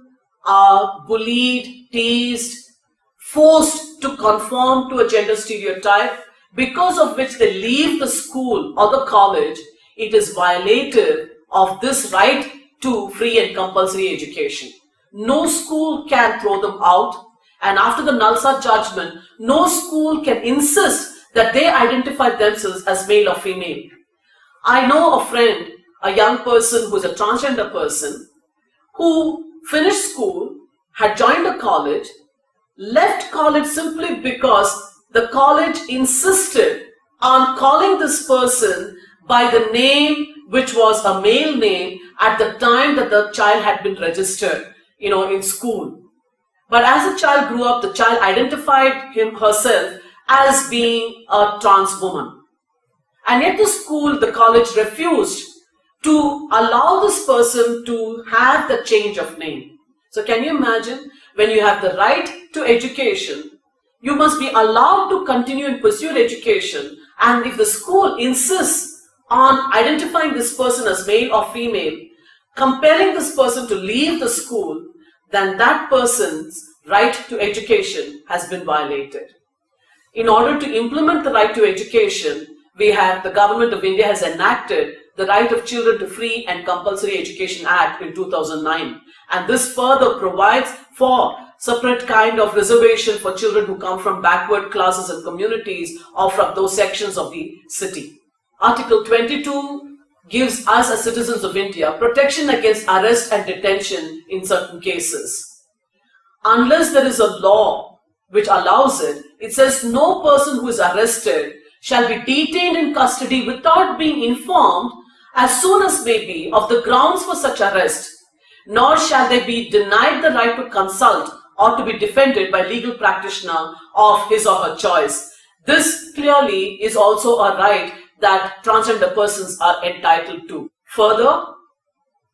are bullied, teased, forced to conform to a gender stereotype, because of which they leave the school or the college, it is violative of this right to free and compulsory education. No school can throw them out, and after the Nalsa judgment, no school can insist that they identify themselves as male or female. I know a friend, a young person who is a transgender person, who finished school, had joined a college, left college simply because the college insisted on calling this person by the name which was a male name at the time that the child had been registered, in school. But as the child grew up, the child identified herself as being a trans woman. And yet the college refused to allow this person to have the change of name. So can you imagine, when you have the right to education, you must be allowed to continue and pursue education, and if the school insists on identifying this person as male or female, compelling this person to leave the school, then that person's right to education has been violated. In order to implement the right to education, the Government of India has enacted the Right of Children to Free and Compulsory Education Act in 2009. And this further provides for separate kind of reservation for children who come from backward classes and communities or from those sections of the city. Article 22 gives us as citizens of India protection against arrest and detention in certain cases. Unless there is a law which allows it, it says no person who is arrested shall be detained in custody without being informed as soon as may be of the grounds for such arrest, nor shall they be denied the right to consult or to be defended by legal practitioner of his or her choice. This clearly is also a right that transgender persons are entitled to. Further,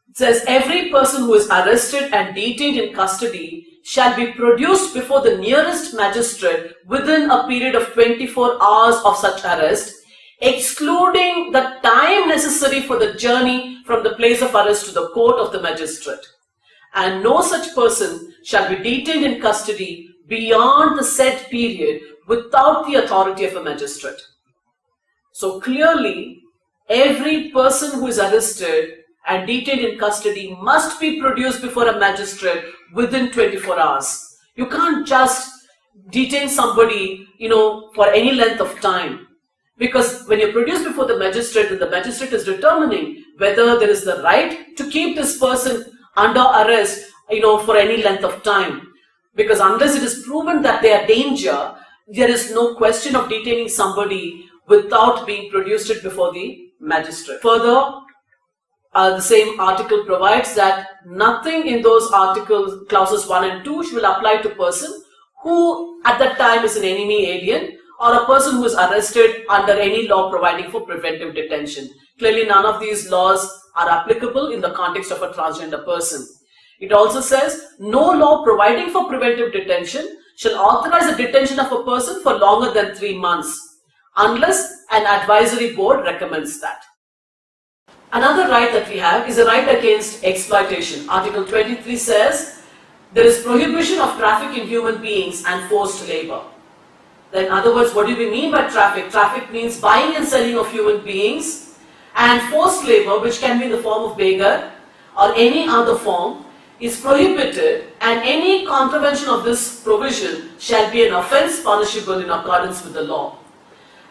it says every person who is arrested and detained in custody shall be produced before the nearest magistrate within a period of 24 hours of such arrest, excluding the time necessary for the journey from the place of arrest to the court of the magistrate. And no such person shall be detained in custody beyond the said period without the authority of a magistrate. So clearly, every person who is arrested and detained in custody must be produced before a magistrate within 24 hours. You can't just detain somebody, for any length of time. Because when you're produced before the magistrate, the magistrate is determining whether there is the right to keep this person under arrest, for any length of time. Because unless it is proven that they are danger, there is no question of detaining somebody without being produced before the magistrate. Further, the same article provides that nothing in those articles, clauses 1 and 2, will apply to a person who at that time is an enemy alien or a person who is arrested under any law providing for preventive detention. Clearly, none of these laws are applicable in the context of a transgender person. It also says no law providing for preventive detention shall authorize the detention of a person for longer than 3 months unless an advisory board recommends that. Another right that we have is a right against exploitation. Article 23 says there is prohibition of traffic in human beings and forced labor. Then, in other words, what do we mean by traffic? Traffic means buying and selling of human beings, and forced labor, which can be in the form of beggar or any other form, is prohibited, and any contravention of this provision shall be an offence punishable in accordance with the law.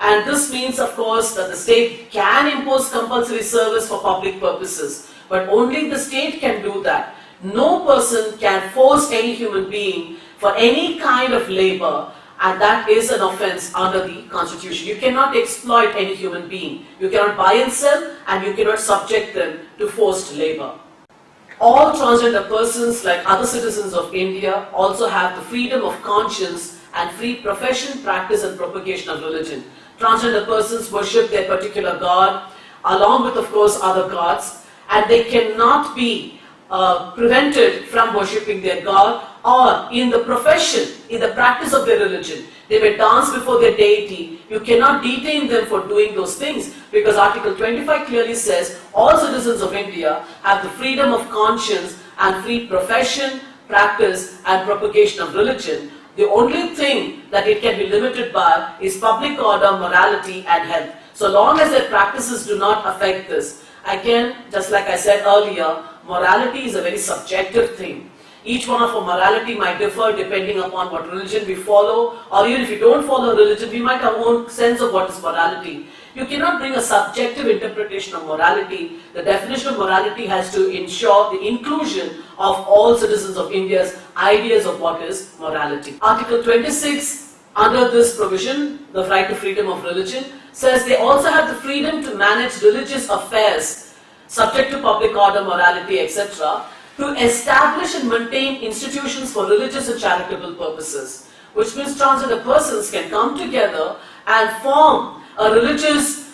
And this means, of course, that the state can impose compulsory service for public purposes, but only the state can do that. No person can force any human being for any kind of labor, and that is an offence under the Constitution. You cannot exploit any human being. You cannot buy and sell, and you cannot subject them to forced labor. All transgender persons, like other citizens of India, also have the freedom of conscience and free profession, practice and propagation of religion. Transgender persons worship their particular god, along with, of course, other gods, and they cannot be prevented from worshipping their god, or in the profession, in the practice of their religion. They may dance before their deity. You cannot detain them for doing those things, because Article 25 clearly says all citizens of India have the freedom of conscience and free profession, practice and propagation of religion. The only thing that it can be limited by is public order, morality and health. So long as their practices do not affect this. Again, just like I said earlier, morality is a very subjective thing. Each one of our morality might differ depending upon what religion we follow, or even if we don't follow religion, we might have our own sense of what is morality. You cannot bring a subjective interpretation of morality. The definition of morality has to ensure the inclusion of all citizens of India's ideas of what is morality. Article 26, under this provision, the right to freedom of religion, says they also have the freedom to manage religious affairs subject to public order, morality, etc., to establish and maintain institutions for religious and charitable purposes, which means transgender persons can come together and form a religious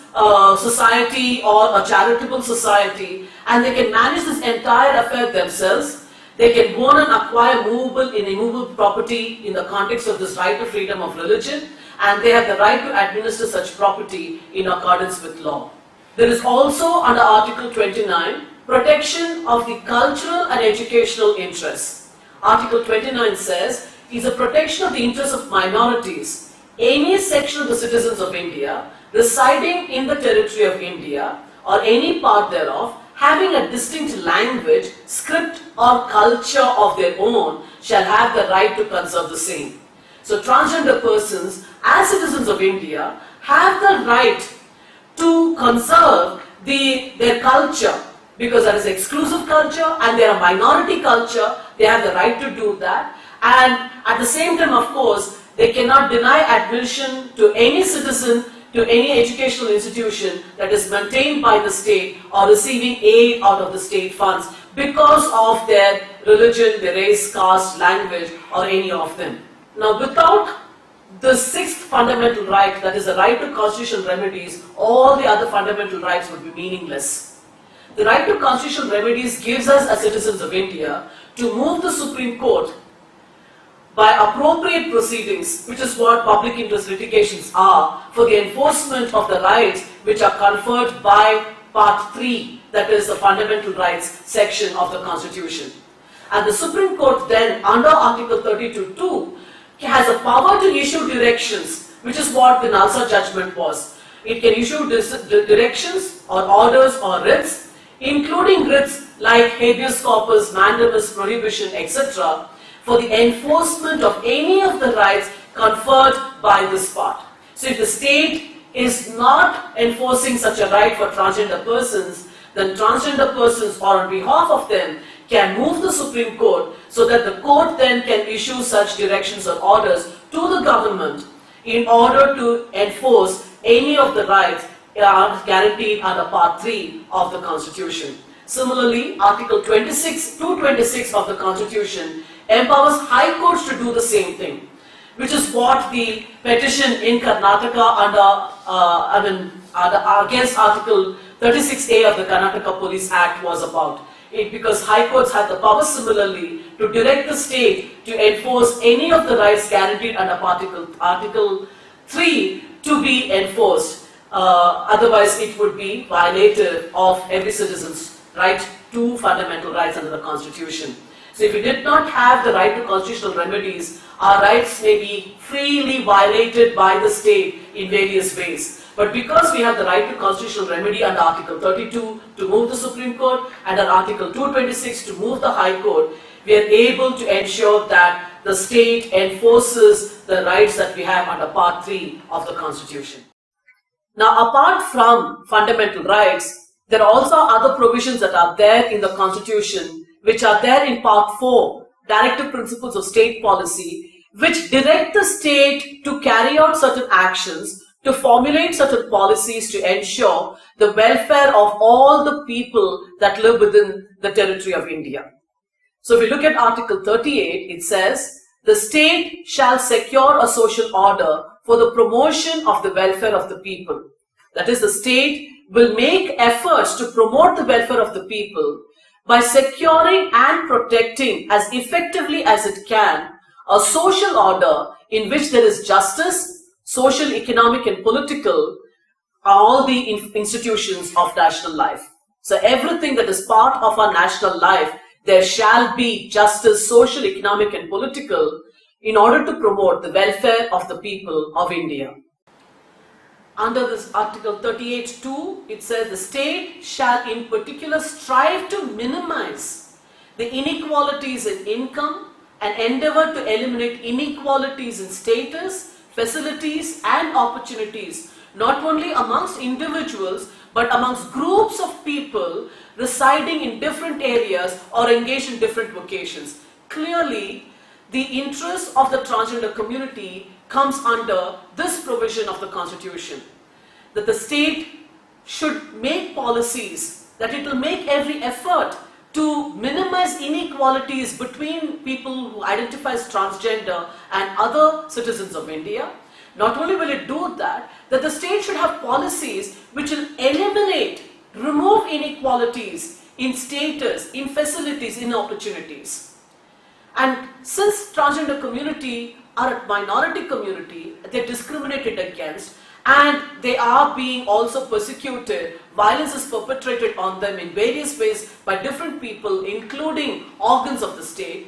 society or a charitable society, and they can manage this entire affair themselves. They can own and acquire movable and immovable property in the context of this right to freedom of religion, and they have the right to administer such property in accordance with law. There is also, under Article 29, protection of the cultural and educational interests. Article 29 says, is a protection of the interests of minorities, any section of the citizens of India residing in the territory of India or any part thereof, having a distinct language, script or culture of their own, shall have the right to conserve the same. So transgender persons, as citizens of India, have the right to conserve their culture, because that is exclusive culture and they are a minority culture. They have the right to do that, and at the same time, of course, they cannot deny admission to any citizen to any educational institution that is maintained by the state or receiving aid out of the state funds because of their religion, their race, caste, language, or any of them. Now, without the sixth fundamental right, that is the right to constitutional remedies, all the other fundamental rights would be meaningless. The right to constitutional remedies gives us, as citizens of India, to move the Supreme Court by appropriate proceedings, which is what public interest litigations are, for the enforcement of the rights which are conferred by Part 3, that is the fundamental rights section of the Constitution. And the Supreme Court then, under Article 32(2), has a power to issue directions, which is what the Nalsa judgment was. It can issue directions or orders or writs, including writs like habeas corpus, mandamus, prohibition, etc., for the enforcement of any of the rights conferred by this part. So if the state is not enforcing such a right for transgender persons, then transgender persons, or on behalf of them, can move the Supreme Court so that the court then can issue such directions or orders to the government in order to enforce any of the rights guaranteed under Part 3 of the Constitution. Similarly, Article 226 of the Constitution empowers high courts to do the same thing, which is what the petition in Karnataka against Article 36A of the Karnataka Police Act was about. Because high courts have the power similarly to direct the state to enforce any of the rights guaranteed under Article 3 to be enforced. Otherwise, it would be violative of every citizen's right to fundamental rights under the Constitution. So if we did not have the right to constitutional remedies, our rights may be freely violated by the state in various ways. But because we have the right to constitutional remedy under Article 32 to move the Supreme Court and under Article 226 to move the High Court, we are able to ensure that the state enforces the rights that we have under Part 3 of the Constitution. Now, apart from fundamental rights, there are also other provisions that are there in the Constitution, which are there in Part 4, Directive Principles of State Policy, which direct the state to carry out certain actions, to formulate certain policies to ensure the welfare of all the people that live within the territory of India. So if we look at Article 38, it says, the state shall secure a social order for the promotion of the welfare of the people. That is, the state will make efforts to promote the welfare of the people by securing and protecting as effectively as it can a social order in which there is justice, social, economic and political, all the institutions of national life. So everything that is part of our national life, there shall be justice, social, economic and political in order to promote the welfare of the people of India. Under this Article 38(2), it says the state shall in particular strive to minimize the inequalities in income and endeavor to eliminate inequalities in status, facilities and opportunities, not only amongst individuals but amongst groups of people residing in different areas or engaged in different vocations. Clearly, the interest of the transgender community comes under this provision of the Constitution, that the state should make policies, that it will make every effort to minimize inequalities between people who identify as transgender and other citizens of India. Not only will it do that, that the state should have policies which will eliminate, remove inequalities in status, in facilities, in opportunities. And since transgender community are a minority community, they're discriminated against and they are being also persecuted. Violence is perpetrated on them in various ways by different people, including organs of the state.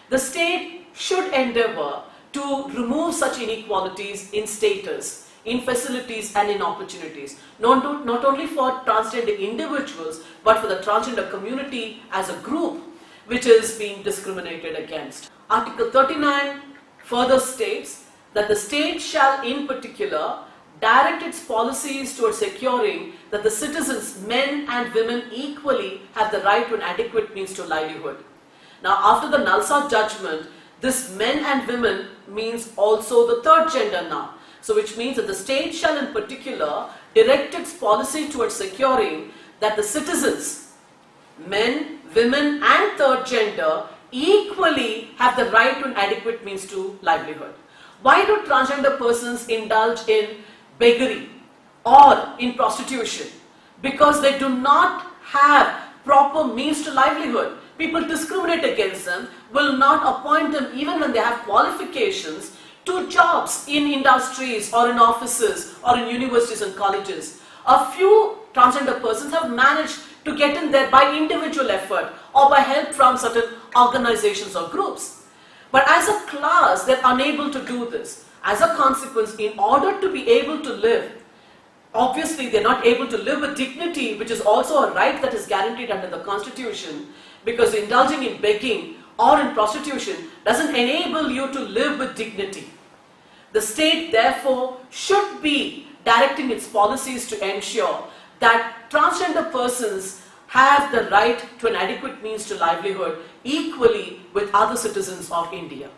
The state should endeavor to remove such inequalities in status, in facilities and in opportunities, not only for transgender individuals, but for the transgender community as a group which is being discriminated against. Article 39 further states that the state shall in particular direct its policies towards securing that the citizens, men and women, equally have the right to an adequate means to livelihood. Now, after the Nalsa judgment, this men and women means also the third gender now. So which means that the state shall in particular direct its policy towards securing that the citizens, men, women and third gender equally have the right to an adequate means to livelihood. Why do transgender persons indulge in beggary or in prostitution? Because they do not have proper means to livelihood. People discriminate against them, will not appoint them even when they have qualifications to jobs in industries or in offices or in universities and colleges. A few transgender persons have managed to get in there by individual effort or by help from certain organizations or groups. But as a class, they're unable to do this. As a consequence, in order to be able to live, obviously they're not able to live with dignity, which is also a right that is guaranteed under the Constitution, because indulging in begging or in prostitution doesn't enable you to live with dignity. The state, therefore, should be directing its policies to ensure that transgender persons have the right to an adequate means to livelihood equally with other citizens of India.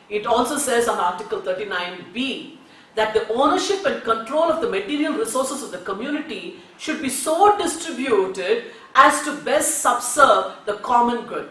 It also says on Article 39(b) that the ownership and control of the material resources of the community should be so distributed as to best subserve the common good.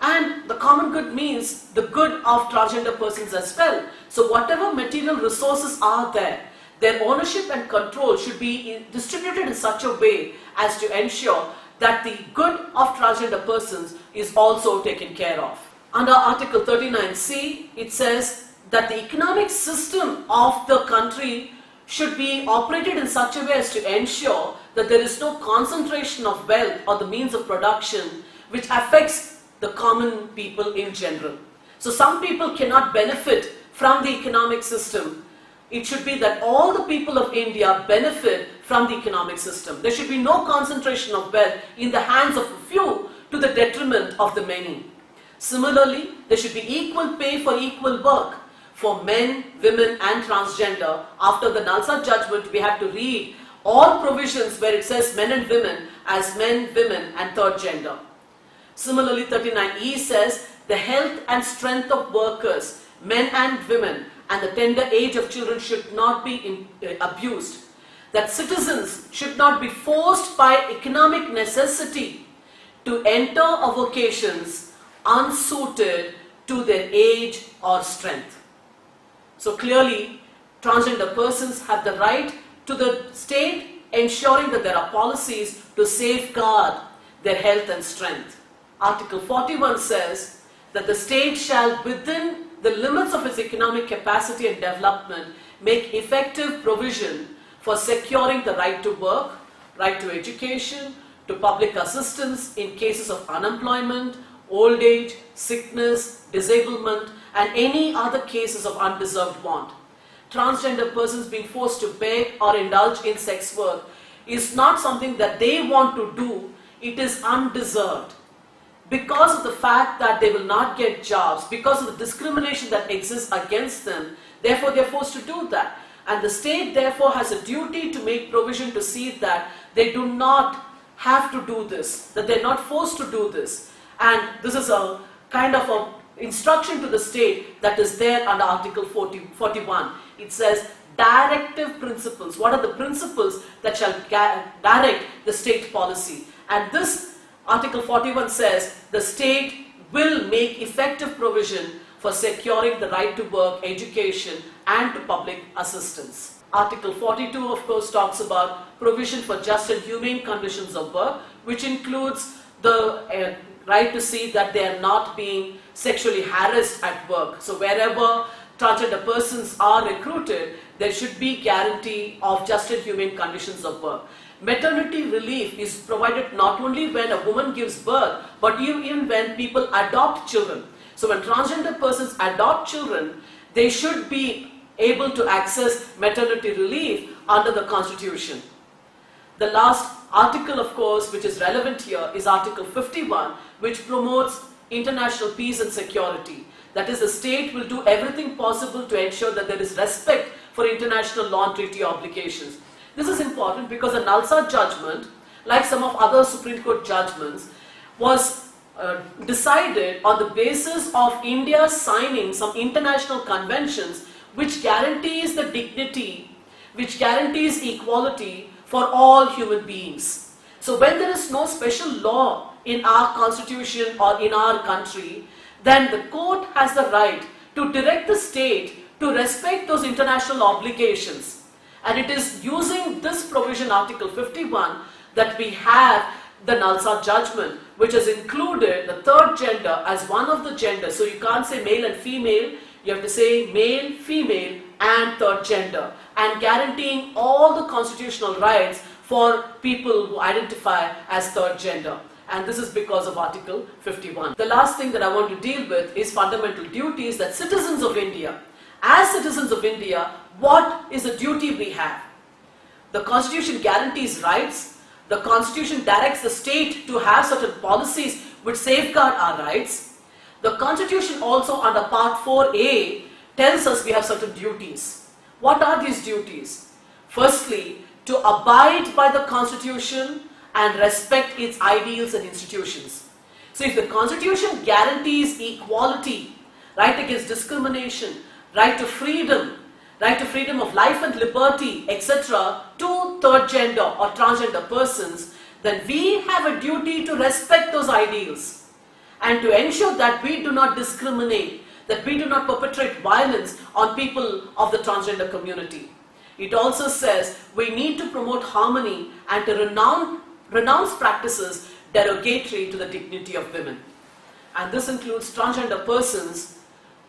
And the common good means the good of transgender persons as well. So whatever material resources are there, their ownership and control should be distributed in such a way as to ensure that the good of transgender persons is also taken care of. Under Article 39(c), it says that the economic system of the country should be operated in such a way as to ensure that there is no concentration of wealth or the means of production which affects the common people in general. So some people cannot benefit from the economic system. It should be that all the people of India benefit from the economic system. There should be no concentration of wealth in the hands of a few to the detriment of the many. Similarly, there should be equal pay for equal work for men, women and transgender. After the Nalsa judgment, we have to read all provisions where it says men and women as men, women and third gender. Similarly, 39E says the health and strength of workers, men and women, and the tender age of children should not be abused. That citizens should not be forced by economic necessity to enter avocations unsuited to their age or strength. So clearly, transgender persons have the right to the state ensuring that there are policies to safeguard their health and strength. Article 41 says that the state shall, within the limits of its economic capacity and development, make effective provision for securing the right to work, right to education, to public assistance in cases of unemployment, old age, sickness, disablement, and any other cases of undeserved want. Transgender persons being forced to beg or indulge in sex work is not something that they want to do, it is undeserved. Because of the fact that they will not get jobs, because of the discrimination that exists against them, therefore they are forced to do that. And the state therefore has a duty to make provision to see that they do not have to do this, that they are not forced to do this. And this is a kind of a instruction to the state that is there under Article 41. It says directive principles. What are the principles that shall direct the state policy? And this Article 41 says the state will make effective provision for securing the right to work, education and to public assistance. Article 42 of course talks about provision for just and humane conditions of work, which includes the right to see that they are not being sexually harassed at work. So wherever transgender persons are recruited, there should be guarantee of just and humane conditions of work. Maternity relief is provided not only when a woman gives birth, but even when people adopt children. So when transgender persons adopt children, they should be able to access maternity relief under the Constitution. The last article, of course, which is relevant here is Article 51, which promotes international peace and security. That is, the state will do everything possible to ensure that there is respect for international law and treaty obligations. This is important because the Nalsa judgment, like some of other Supreme Court judgments, was decided on the basis of India signing some international conventions which guarantees the dignity, which guarantees equality for all human beings. So when there is no special law in our constitution or in our country, then the court has the right to direct the state to respect those international obligations. And it is using this provision, Article 51, that we have the Nalsa judgment, which has included the third gender as one of the genders. So you can't say male and female, you have to say male, female and third gender, and guaranteeing all the constitutional rights for people who identify as third gender. And this is because of Article 51. The last thing that I want to deal with is fundamental duties that citizens of India, as citizens of India, what is the duty we have? The Constitution guarantees rights. The Constitution directs the state to have certain policies which safeguard our rights. The Constitution also under Part 4A tells us we have certain duties. What are these duties? Firstly, to abide by the Constitution and respect its ideals and institutions. So if the Constitution guarantees equality, right against discrimination, right to freedom of life and liberty, etc., to third gender or transgender persons, then we have a duty to respect those ideals and to ensure that we do not discriminate, that we do not perpetrate violence on people of the transgender community. It also says we need to promote harmony and to renounce practices derogatory to the dignity of women. And this includes transgender persons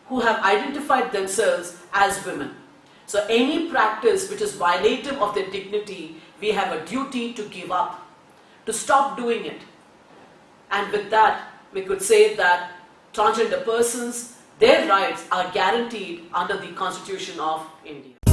who have identified themselves as women. So any practice which is violative of their dignity, we have a duty to give up, to stop doing it. And with that, we could say that transgender persons, their rights are guaranteed under the Constitution of India.